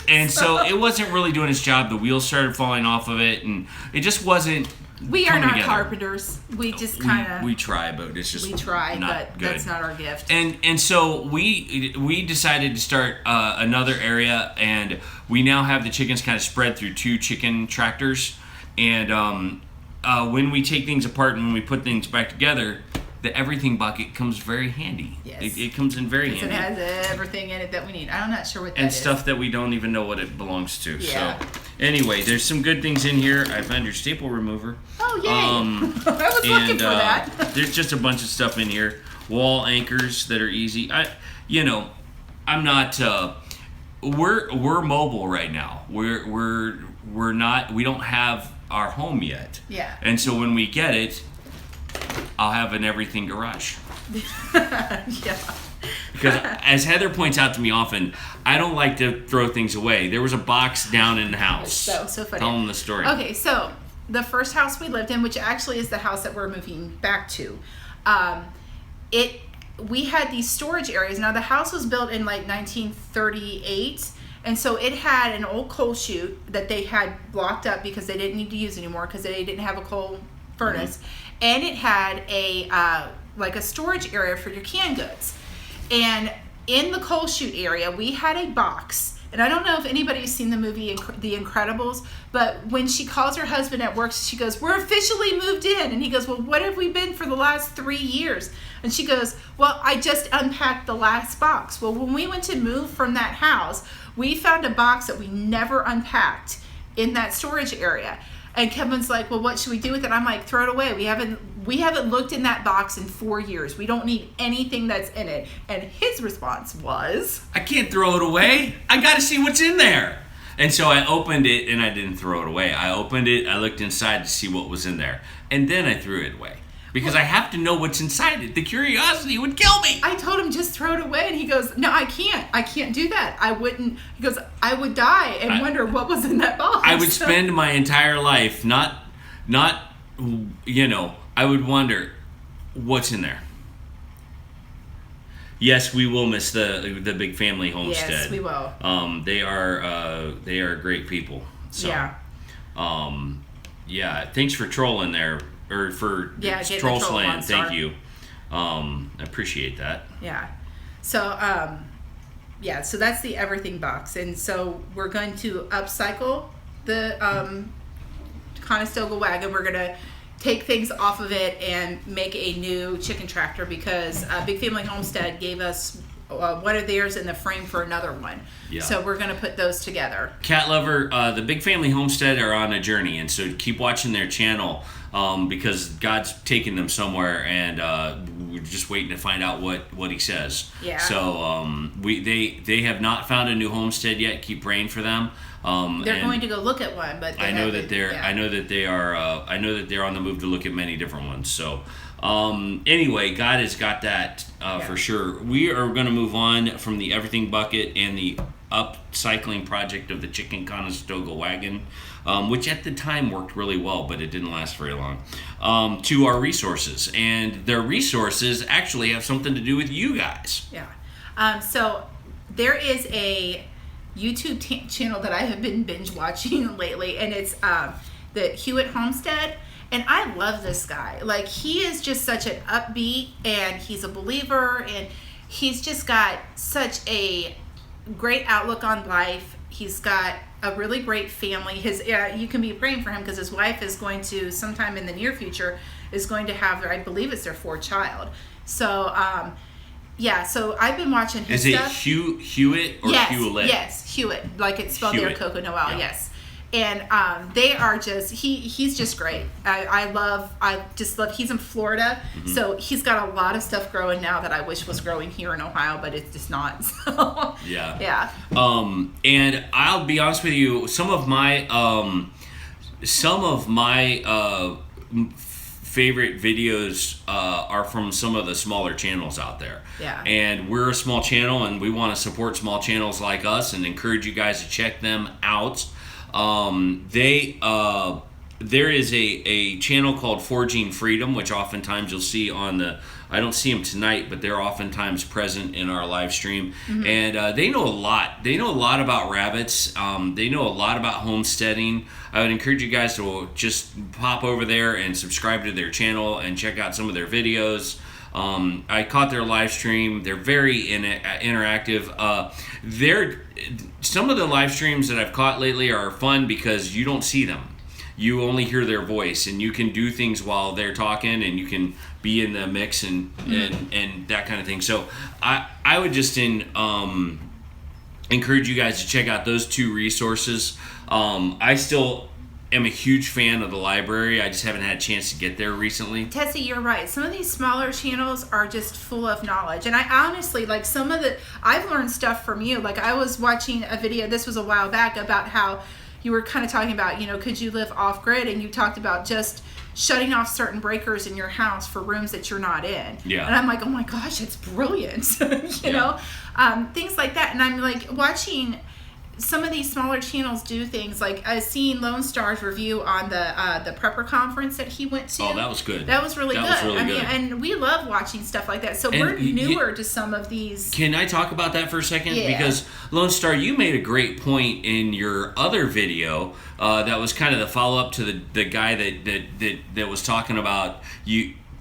And so it wasn't really doing its job. The wheels started falling off of it, and it just wasn't. We are coming not together. Carpenters. We just kind of we try, but it's just try, not but good. that's not our gift. And so we decided to start another area, and we now have the chickens kind of spread through 2 chicken tractors. And when we take things apart and when we put things back together, the everything bucket comes very handy. Yes. It comes in very handy. It has everything in it that we need. I'm not sure what that is. And stuff that we don't even know what it belongs to. Yeah. So anyway, there's some good things in here. I found your staple remover. Oh, yay. I was looking for that. There's just a bunch of stuff in here. Wall anchors that are easy. I'm not. We're mobile right now. We're not. We don't have our home yet. Yeah. And so when we get it, I'll have an everything garage. Yeah. Because as Heather points out to me often, I don't like to throw things away. There was a box down in the house. So funny. Tell them the story. Okay, so the first house we lived in, which actually is the house that we're moving back to, we had these storage areas. Now the house was built in like 1938, and so it had an old coal chute that they had blocked up because they didn't need to use anymore because they didn't have a coal furnace, and it had a like a storage area for your canned goods. And in the coal chute area, we had a box. And I don't know if anybody's seen the movie The Incredibles, but when she calls her husband at work, she goes, "We're officially moved in." And he goes, "Well, what have we been for the last 3 years?" And she goes, "Well, I just unpacked the last box." Well, when we went to move from that house, we found a box that we never unpacked in that storage area. And Kevin's like, "Well, what should we do with it?" I'm like, "Throw it away. We haven't looked in that box in 4 years. We don't need anything that's in it." And his response was, I can't throw it away. I got to see what's in there. And so I opened it, and I didn't throw it away. I opened it, I looked inside to see what was in there, and then I threw it away. Because I have to know what's inside it. The curiosity would kill me. I told him, "Just throw it away." And he goes, "No, I can't. I can't do that. I wouldn't." He goes, "I would die and wonder what was in that box." I would spend my entire life not, I would wonder what's in there. Yes, we will miss the big family homestead. Yes, we will. They are great people. So, yeah. Thanks for trolling there. Or for troll slaying, thank you. I appreciate that. Yeah. So, so that's the everything box. And so we're going to upcycle the Conestoga wagon. We're going to take things off of it and make a new chicken tractor because Big Family Homestead gave us one of theirs in the frame for another one. Yeah. So we're going to put those together. Cat Lover, the Big Family Homestead are on a journey, and so keep watching their channel because God's taking them somewhere, and we're just waiting to find out what He says. Yeah. So they have not found a new homestead yet. Keep praying for them. They're going to go look at one, but I know that they're on the move to look at many different ones. So. Anyway, God has got that for sure. We are going to move on from the everything bucket and the upcycling project of the chicken Conestoga wagon, which at the time worked really well, but it didn't last very long, to our resources. And their resources actually have something to do with you guys. Yeah. So there is a YouTube channel that I have been binge watching lately, and it's the Hewitt Homestead. And I love this guy. Like, he is just such an upbeat, and he's a believer, and he's just got such a great outlook on life. He's got a really great family. You can be praying for him because his wife is going to, sometime in the near future, is going to have, I believe it's their fourth child. So, so I've been watching his stuff. Is it Hewitt or Hewlett? Yes, Hewitt, like it's spelled there, Coco Noel, yeah. yes. And they are just, he's just great. I just love, he's in Florida, so he's got a lot of stuff growing now that I wish was growing here in Ohio, but it's just not. So, yeah. And I'll be honest with you, some of my favorite videos are from some of the smaller channels out there. Yeah. And we're a small channel, and we want to support small channels like us and encourage you guys to check them out. There is a channel called Forging Freedom, which oftentimes you'll see on I don't see them tonight, but they're oftentimes present in our live stream. And they know a lot. They know a lot about rabbits. They know a lot about homesteading. I would encourage you guys to just pop over there and subscribe to their channel and check out some of their videos. I caught their live stream. They're very interactive. Some of the live streams that I've caught lately are fun because you don't see them. You only hear their voice, and you can do things while they're talking, and you can be in the mix and that kind of thing. So I would just encourage you guys to check out those two resources. I still am a huge fan of the library. I just haven't had a chance to get there recently. Tessie, you're right. Some of these smaller channels are just full of knowledge. And I honestly, like, I've learned stuff from you. Like, I was watching a video, this was a while back, about how you were kind of talking about, could you live off grid? And you talked about just shutting off certain breakers in your house for rooms that you're not in. Yeah. And I'm like, oh my gosh, it's brilliant. you know, things like that. And I'm like watching some of these smaller channels do things like I seen Lone Star's review on the prepper conference that he went to. Oh, that was good. That was really good. I mean, and we love watching stuff like that. So we're newer to some of these. Can I talk about that for a second? Yeah. Because Lone Star, you made a great point in your other video that was kind of the follow up to the guy that was talking about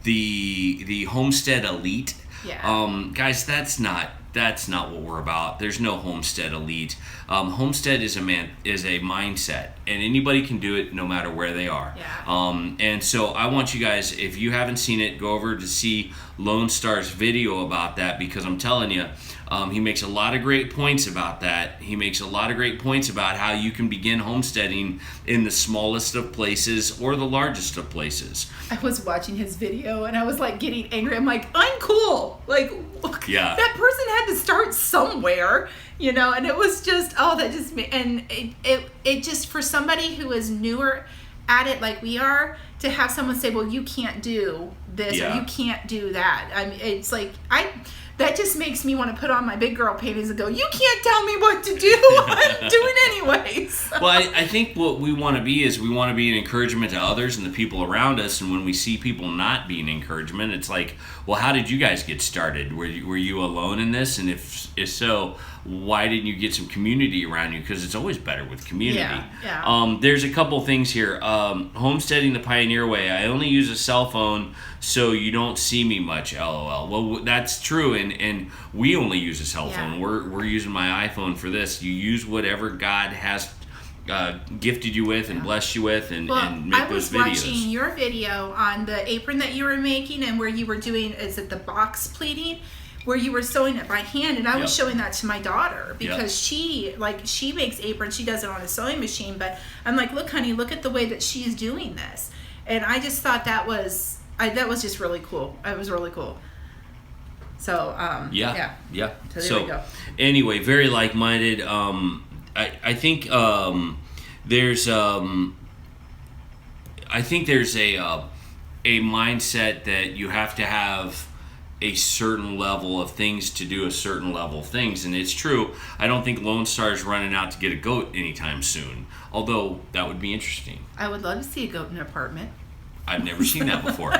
the Homestead Elite. Yeah. Guys, that's not what we're about. There's no Homestead Elite. Homestead is a mindset, and anybody can do it no matter where they are. Yeah. And so I want you guys, if you haven't seen it, go over to see Lone Star's video about that, because I'm telling you, he makes a lot of great points about that. He makes a lot of great points about how you can begin homesteading in the smallest of places or the largest of places. I was watching his video and I was like getting angry. I'm like, I'm cool. Like, yeah, that person had to start somewhere, and it was just, and it just, for somebody who is newer at it like we are, to have someone say, well, you can't do this or you can't do that. I mean, it's like, that just makes me want to put on my big girl panties and go, you can't tell me what to do. I'm doing anyways. Well, I think what we want to be is we want to be an encouragement to others and the people around us. And when we see people not being encouragement, it's like, well, how did you guys get started? Were you alone in this? And if so, why didn't you get some community around you? Because it's always better with community. Yeah. There's a couple things here. Homesteading the Pioneer Way. I only use a cell phone, so you don't see me much, LOL. Well, that's true, and we only use a cell phone. We're using my iPhone for this. You use whatever God has gifted you with and blessed you with, and make those videos. I was watching your video on the apron that you were making, and where you were doing, is it the box pleating? Where you were sewing it by hand, and I was showing that to my daughter because she makes aprons. She does it on a sewing machine, but I'm like, look, honey, look at the way that she's doing this, and I just thought that was just really cool. It was really cool. So yeah. So there we go. Anyway, very like-minded. I think there's a mindset that you have to have a certain level of things to do a certain level of things, and it's true. I don't think Lone Star is running out to get a goat anytime soon, although that would be interesting. I would love to see a goat in an apartment. I've never seen that before.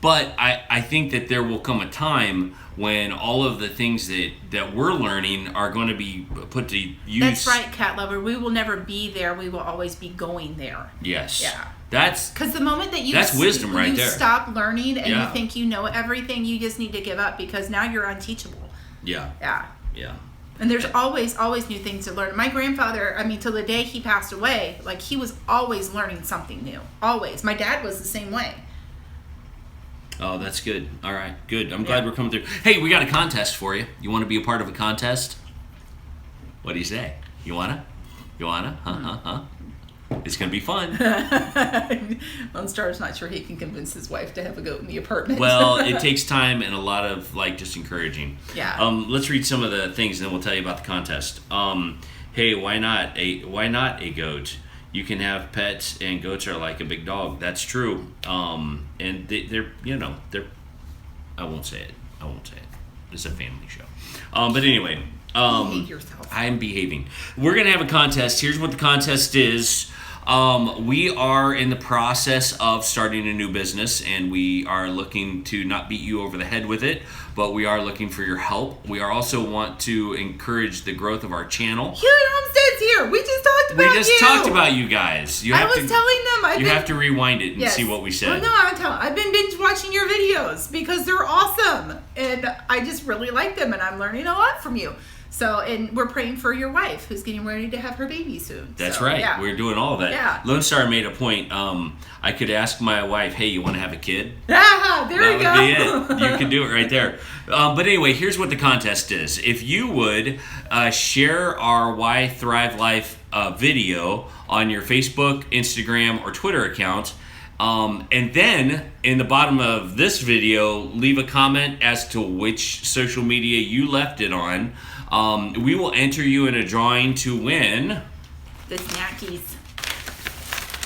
But I think that there will come a time when all of the things that we're learning are going to be put to use. That's right, cat lover. We will never be there. We will always be going there. Yes. Yeah. That's because the moment that that's wisdom right there. You stop learning and Yeah. you think you know everything, you just need to give up because now you're unteachable. Yeah. Yeah. Yeah. And there's always new things to learn. My grandfather, I mean, till the day he passed away, like he was always learning something new. Always. My dad was the same way. Oh, that's good. All right, good. I'm glad we're coming through. Hey, we got a contest for you. You want to be a part of a contest? What do you say? You wanna? Huh? It's gonna be fun. Lone Star's not sure he can convince his wife to have a goat in the apartment. Well, it takes time and a lot of just encouraging. Yeah. Let's read some of the things, and then we'll tell you about the contest. Hey, why not a goat? You can have pets, and goats are like a big dog. That's true. And they're I won't say it. It's a family show. But anyway. Behave yourself. I'm behaving. We're going to have a contest. Here's what the contest is. We are in the process of starting a new business, and we are looking to not beat you over the head with it, but we are looking for your help. We are also want to encourage the growth of our channel. Hewitt Homestead's here. We just talked about you. We just talked about you guys. I was telling them. You have to rewind it and see what we said. Well, no, I've been binge watching your videos because they're awesome, and I just really like them, and I'm learning a lot from you. So, and we're praying for your wife who's getting ready to have her baby soon. That's right. Yeah. We're doing all of that. Yeah. Lone Star made a point. I could ask my wife, hey, you want to have a kid? Ah, there we go. That would be it. You can do it right there. But anyway, here's what the contest is. If you would share our Why Thrive Life video on your Facebook, Instagram, or Twitter account, and then in the bottom of this video, leave a comment as to which social media you left it on. We will enter you in a drawing to win the snackies.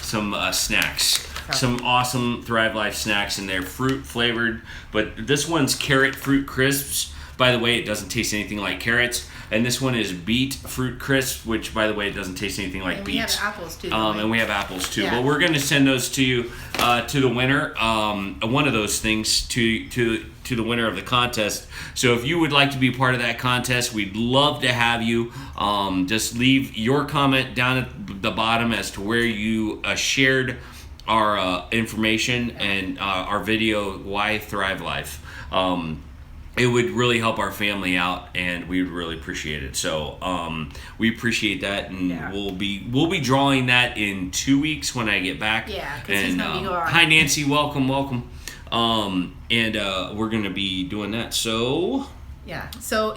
Some snacks. Some awesome Thrive Life snacks, and they're fruit flavored. But this one's carrot fruit crisps. By the way, it doesn't taste anything like carrots. And this one is beet fruit crisp, which, by the way, it doesn't taste anything like beets. We have apples too. And we have apples too. Yeah. But we're going to send those to you, to the winner. One of those things to the winner of the contest. So if you would like to be part of that contest, we'd love to have you. Just leave your comment down at the bottom as to where you shared our information and our video, Why Thrive Life. It would really help our family out, and we would really appreciate it. So we appreciate that, and we'll be drawing that in 2 weeks when I get back. Yeah, because he's gonna be gone. Hi, Nancy. Welcome. And we're gonna be doing that. So yeah. So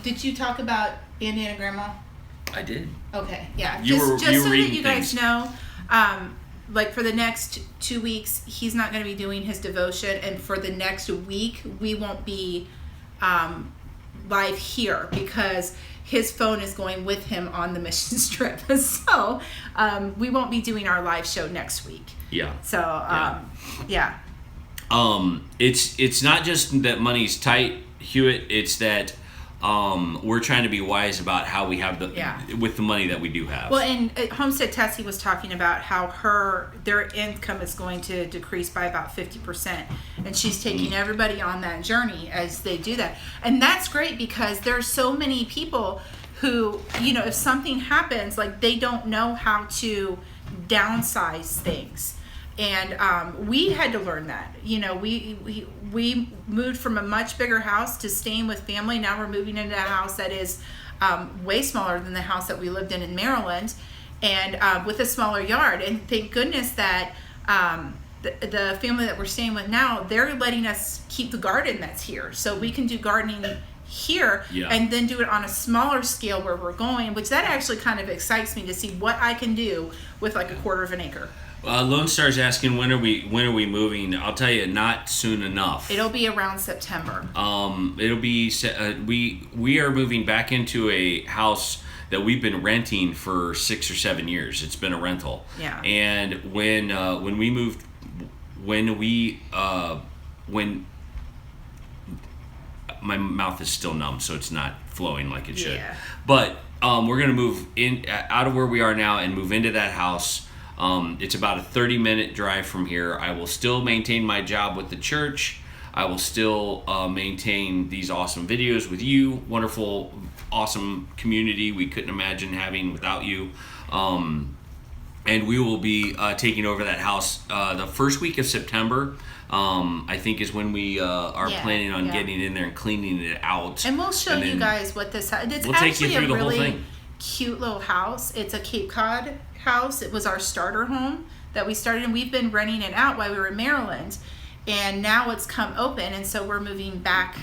did you talk about Andy and Grandma? I did. Okay. Yeah. You were so that you things. guys know. Like for the next 2 weeks, he's not going to be doing his devotion, and for the next week, we won't be live here because his phone is going with him on the mission trip. So we won't be doing our live show next week. Yeah. So yeah. It's not just that money's tight, Hewitt. It's that we're trying to be wise about how we have with the money that we do have. Well, and at Homestead Tessie was talking about how their income is going to decrease by about 50%, and she's taking everybody on that journey as they do that, and that's great because there's so many people who, if something happens, like they don't know how to downsize things. And we had to learn that. We moved from a much bigger house to staying with family. Now we're moving into a house that is way smaller than the house that we lived in Maryland, and with a smaller yard. And thank goodness that the family that we're staying with now, they're letting us keep the garden that's here, so we can do gardening here and then do it on a smaller scale where we're going, which that actually kind of excites me to see what I can do with like a quarter of an acre. Lone Star's asking when are we moving? I'll tell you, not soon enough. It'll be around September. It'll be we are moving back into a house that we've been renting for 6 or 7 years. It's been a rental. Yeah. And when we moved, when my mouth is still numb, so it's not flowing like it should. Yeah. But we're gonna move in out of where we are now and move into that house. It's about a 30-minute drive from here. I will still maintain my job with the church. I will still maintain these awesome videos with you. Wonderful, awesome community we couldn't imagine having without you. And we will be taking over that house the first week of September. I think is when we are planning on getting in there and cleaning it out. And we'll show you guys what this house. It's actually a really cute little house. It's a Cape Cod house. It was our starter home that we started, and we've been renting it out while we were in Maryland. And now it's come open, and so we're moving back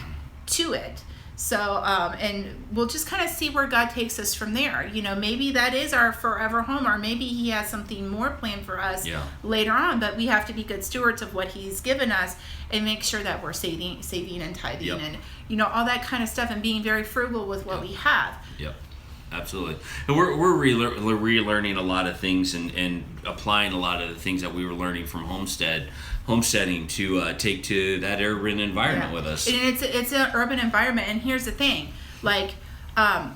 to it. So, and we'll just kind of see where God takes us from there. You know, maybe that is our forever home, or maybe He has something more planned for us later on. But we have to be good stewards of what He's given us and make sure that we're saving and tithing and, you know, all that kind of stuff, and being very frugal with what we have. Yep. Absolutely. And we're relearning a lot of things and applying a lot of the things that we were learning from homesteading to take to that urban environment with us. And it's an urban environment. And here's the thing, like, oh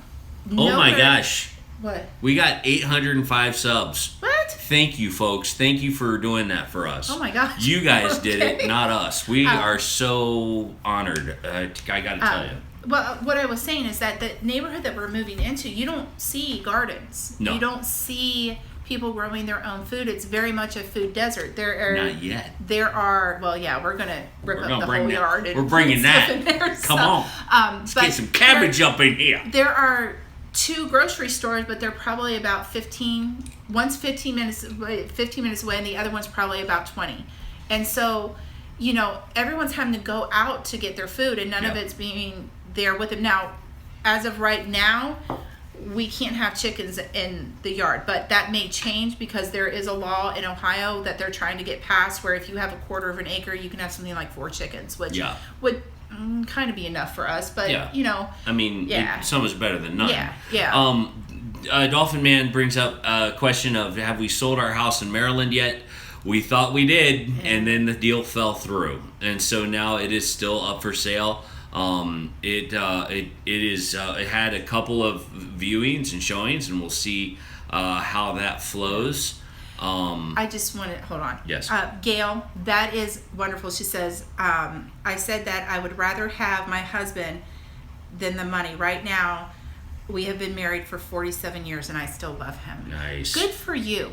my gosh. What? We got 805 subs. What? Thank you, folks. Thank you for doing that for us. Oh my gosh. You guys did it, not us. We are so honored. I got to tell you. Well, what I was saying is that the neighborhood that we're moving into, you don't see gardens. No. You don't see people growing their own food. It's very much a food desert. Not yet. There are, well, yeah, we're going to rip up the whole yard. We're bringing that. Come on. Let's get some cabbage up in here. There are 2 grocery stores, but they're probably about 15. One's 15 minutes away, and the other one's probably about 20. And so, you know, everyone's having to go out to get their food, and none of it's being there with them. Now, as of right now, we can't have chickens in the yard, but that may change because there is a law in Ohio that they're trying to get passed where if you have a quarter of an acre, you can have something like 4 chickens, which would kind of be enough for us. But you know, I mean, some is better than none. Yeah. Dolphin Man brings up a question of, have we sold our house in Maryland yet? We thought we did, and then the deal fell through, and so now it is still up for sale. It had a couple of viewings and showings, and we'll see how that flows. I just want to hold on. Yes. Gail, that is wonderful. She says, I said that I would rather have my husband than the money. Right now, we have been married for 47 years, and I still love him. Nice. Good for you,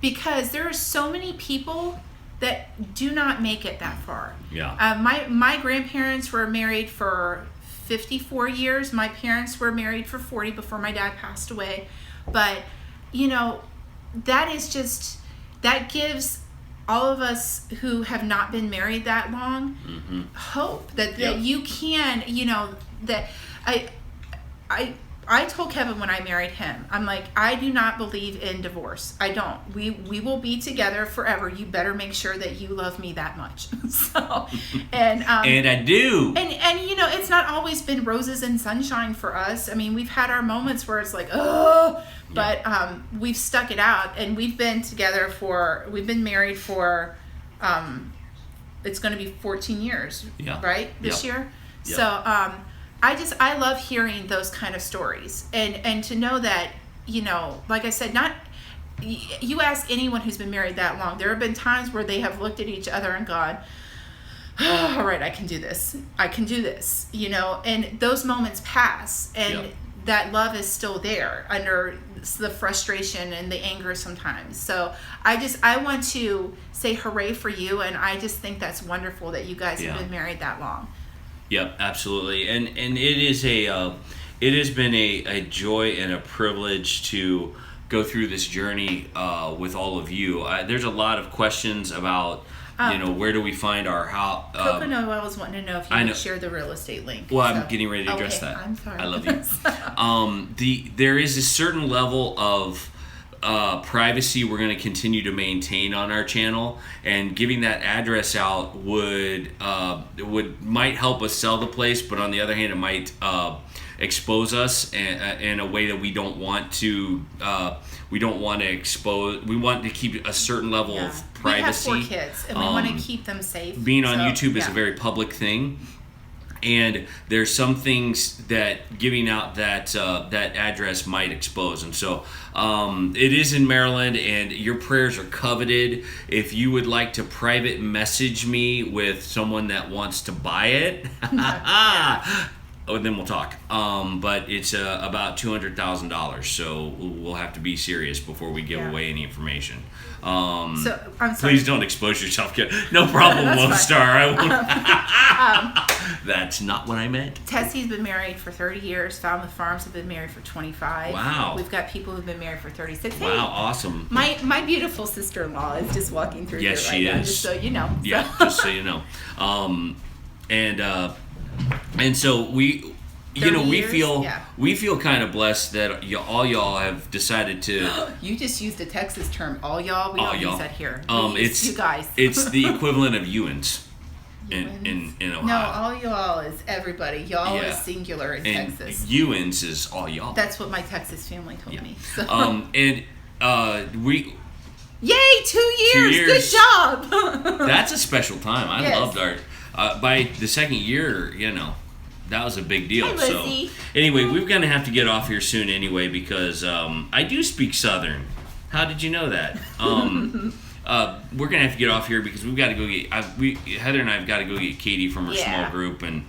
because there are so many people that do not make it that far. Yeah. My grandparents were married for 54 years. My parents were married for 40 before my dad passed away. But, you know, that gives all of us who have not been married that long hope that you can, you know, that I told Kevin when I married him, I'm like, I do not believe in divorce. I don't. We will be together forever. You better make sure that you love me that much. So, and I do. And you know, it's not always been roses and sunshine for us. I mean, we've had our moments where it's like, oh, but we've stuck it out, and we've been married for, it's going to be 14 years, right? This year. Yep. So, I love hearing those kind of stories, and to know that, you know, like I said, you ask anyone who's been married that long, there have been times where they have looked at each other and gone, oh, all right, I can do this, you know, and those moments pass, and that love is still there under the frustration and the anger sometimes. So I want to say hooray for you, and I just think that's wonderful that you guys have been married that long. Yep, absolutely, and it has been a joy and a privilege to go through this journey with all of you. There's a lot of questions about, you know, where do we find our house? Coco Noel was wanting to know if you would share the real estate link. Well, I'm getting ready to address that. I'm sorry. I love you. There is a certain level of privacy we're going to continue to maintain on our channel, and giving that address out might help us sell the place, but on the other hand, it might expose us in a way that we don't want to. We don't want to expose. We want to keep a certain level of privacy. We have 4 kids, and we want to keep them safe. Being on YouTube is a very public thing. And there's some things that giving out that address might expose. And so it is in Maryland, and your prayers are coveted. If you would like to private message me with someone that wants to buy it, then we'll talk. But it's about $200,000, so we'll have to be serious before we give away any information. I'm sorry. Please don't expose yourself. No problem, Lone Star. I won't. That's not what I meant. Tessie's been married for 30 years. Falmouth Farms have been married for 25. Wow. We've got people who've been married for 36. Wow, hey, awesome. My beautiful sister-in-law is just walking through yes, here right she now, is. just so you know. Yeah, just so you know. And so we feel kind of blessed that all y'all have decided to. You just used the Texas term, all y'all. We all don't y'all. use that here. It's you guys. It's the equivalent of Ewans in Ohio. No, all y'all is everybody. Y'all is singular in and Texas. Ewans is all y'all. That's what my Texas family told me. So. We. Yay! 2 years. Good job. That's a special time. I loved our. By the second year, that was a big deal. Hi, so Lizzie. anyway, we're gonna have to get off here soon anyway because I do speak Southern. How did you know that? We're gonna have to get off here because we've got to go get. Heather and I have got to go get Katie from her small group, and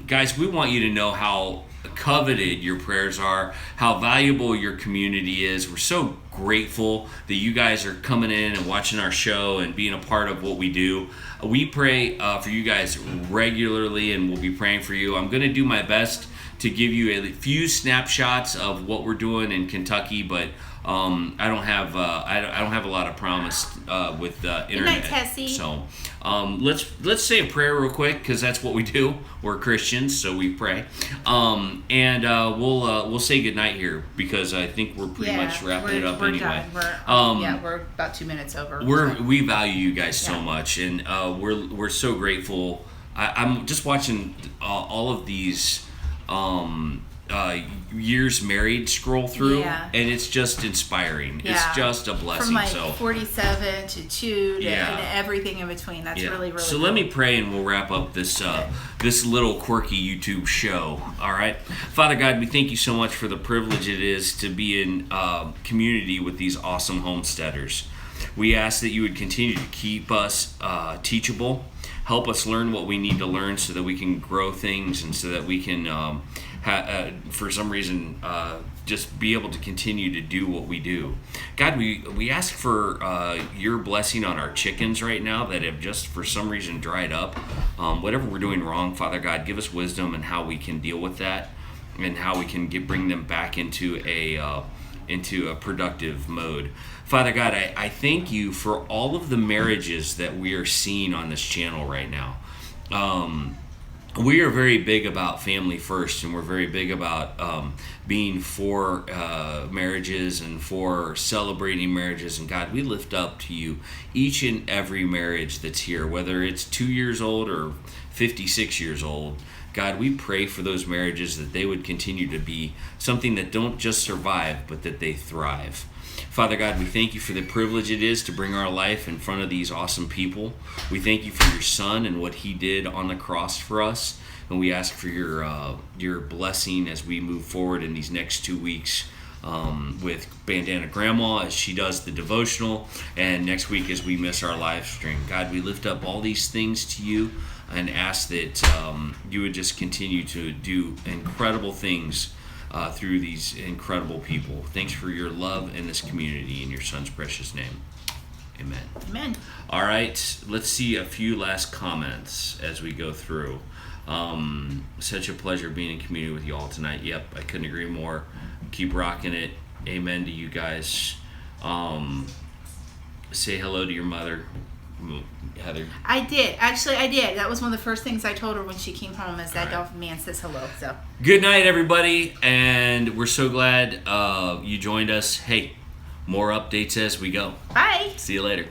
guys, we want you to know how coveted your prayers are, how valuable your community is. We're so grateful that you guys are coming in and watching our show and being a part of what we do. We pray for you guys regularly, and we'll be praying for you. I'm going to do my best to give you a few snapshots of what we're doing in Kentucky, but I don't have a lot of promise with internet. Good night, Tessie. So let's say a prayer real quick because that's what we do. We're Christians, so we pray. And we'll say goodnight here because I think we're pretty much wrapping it up anyway. We're about 2 minutes over. We value you guys so much, and we're so grateful. I'm just watching all of these years married scroll through, and it's just inspiring. It's just a blessing. From 47 to 2 to and everything in between. That's really, really so cool. let me pray and we'll wrap up this this little quirky YouTube show. All right. Father God, we thank you so much for the privilege it is to be in community with these awesome homesteaders. We ask that you would continue to keep us teachable, help us learn what we need to learn so that we can grow things and so that we can for some reason just be able to continue to do what we do. God, we ask for your blessing on our chickens right now that have just for some reason dried up. Whatever we're doing wrong, Father God, give us wisdom and how we can deal with that and how we can bring them back into a productive mode. Father God, I thank you for all of the marriages that we are seeing on this channel right now. We are very big about family first, and we're very big about being for marriages and for celebrating marriages. And God, we lift up to you each and every marriage that's here, whether it's 2 years old or 56 years old. God, we pray for those marriages that they would continue to be something that don't just survive, but that they thrive. Father God, we thank you for the privilege it is to bring our life in front of these awesome people. We thank you for your son and what he did on the cross for us. And we ask for your blessing as we move forward in these next 2 weeks with Bandana Grandma as she does the devotional, and next week as we miss our live stream. God, we lift up all these things to you and ask that you would just continue to do incredible things through these incredible people. Thanks for your love in this community in your son's precious name. Amen. Amen. All right, let's see a few last comments as we go through. Such a pleasure being in community with you all tonight. Yep, I couldn't agree more. Keep rocking it. Amen to you guys. Say hello to your mother, Heather. I did. Actually, I did. That was one of the first things I told her when she came home is that Dolphin Man says hello. So good night, everybody, and we're so glad you joined us. Hey, more updates as we go. bye. See you later.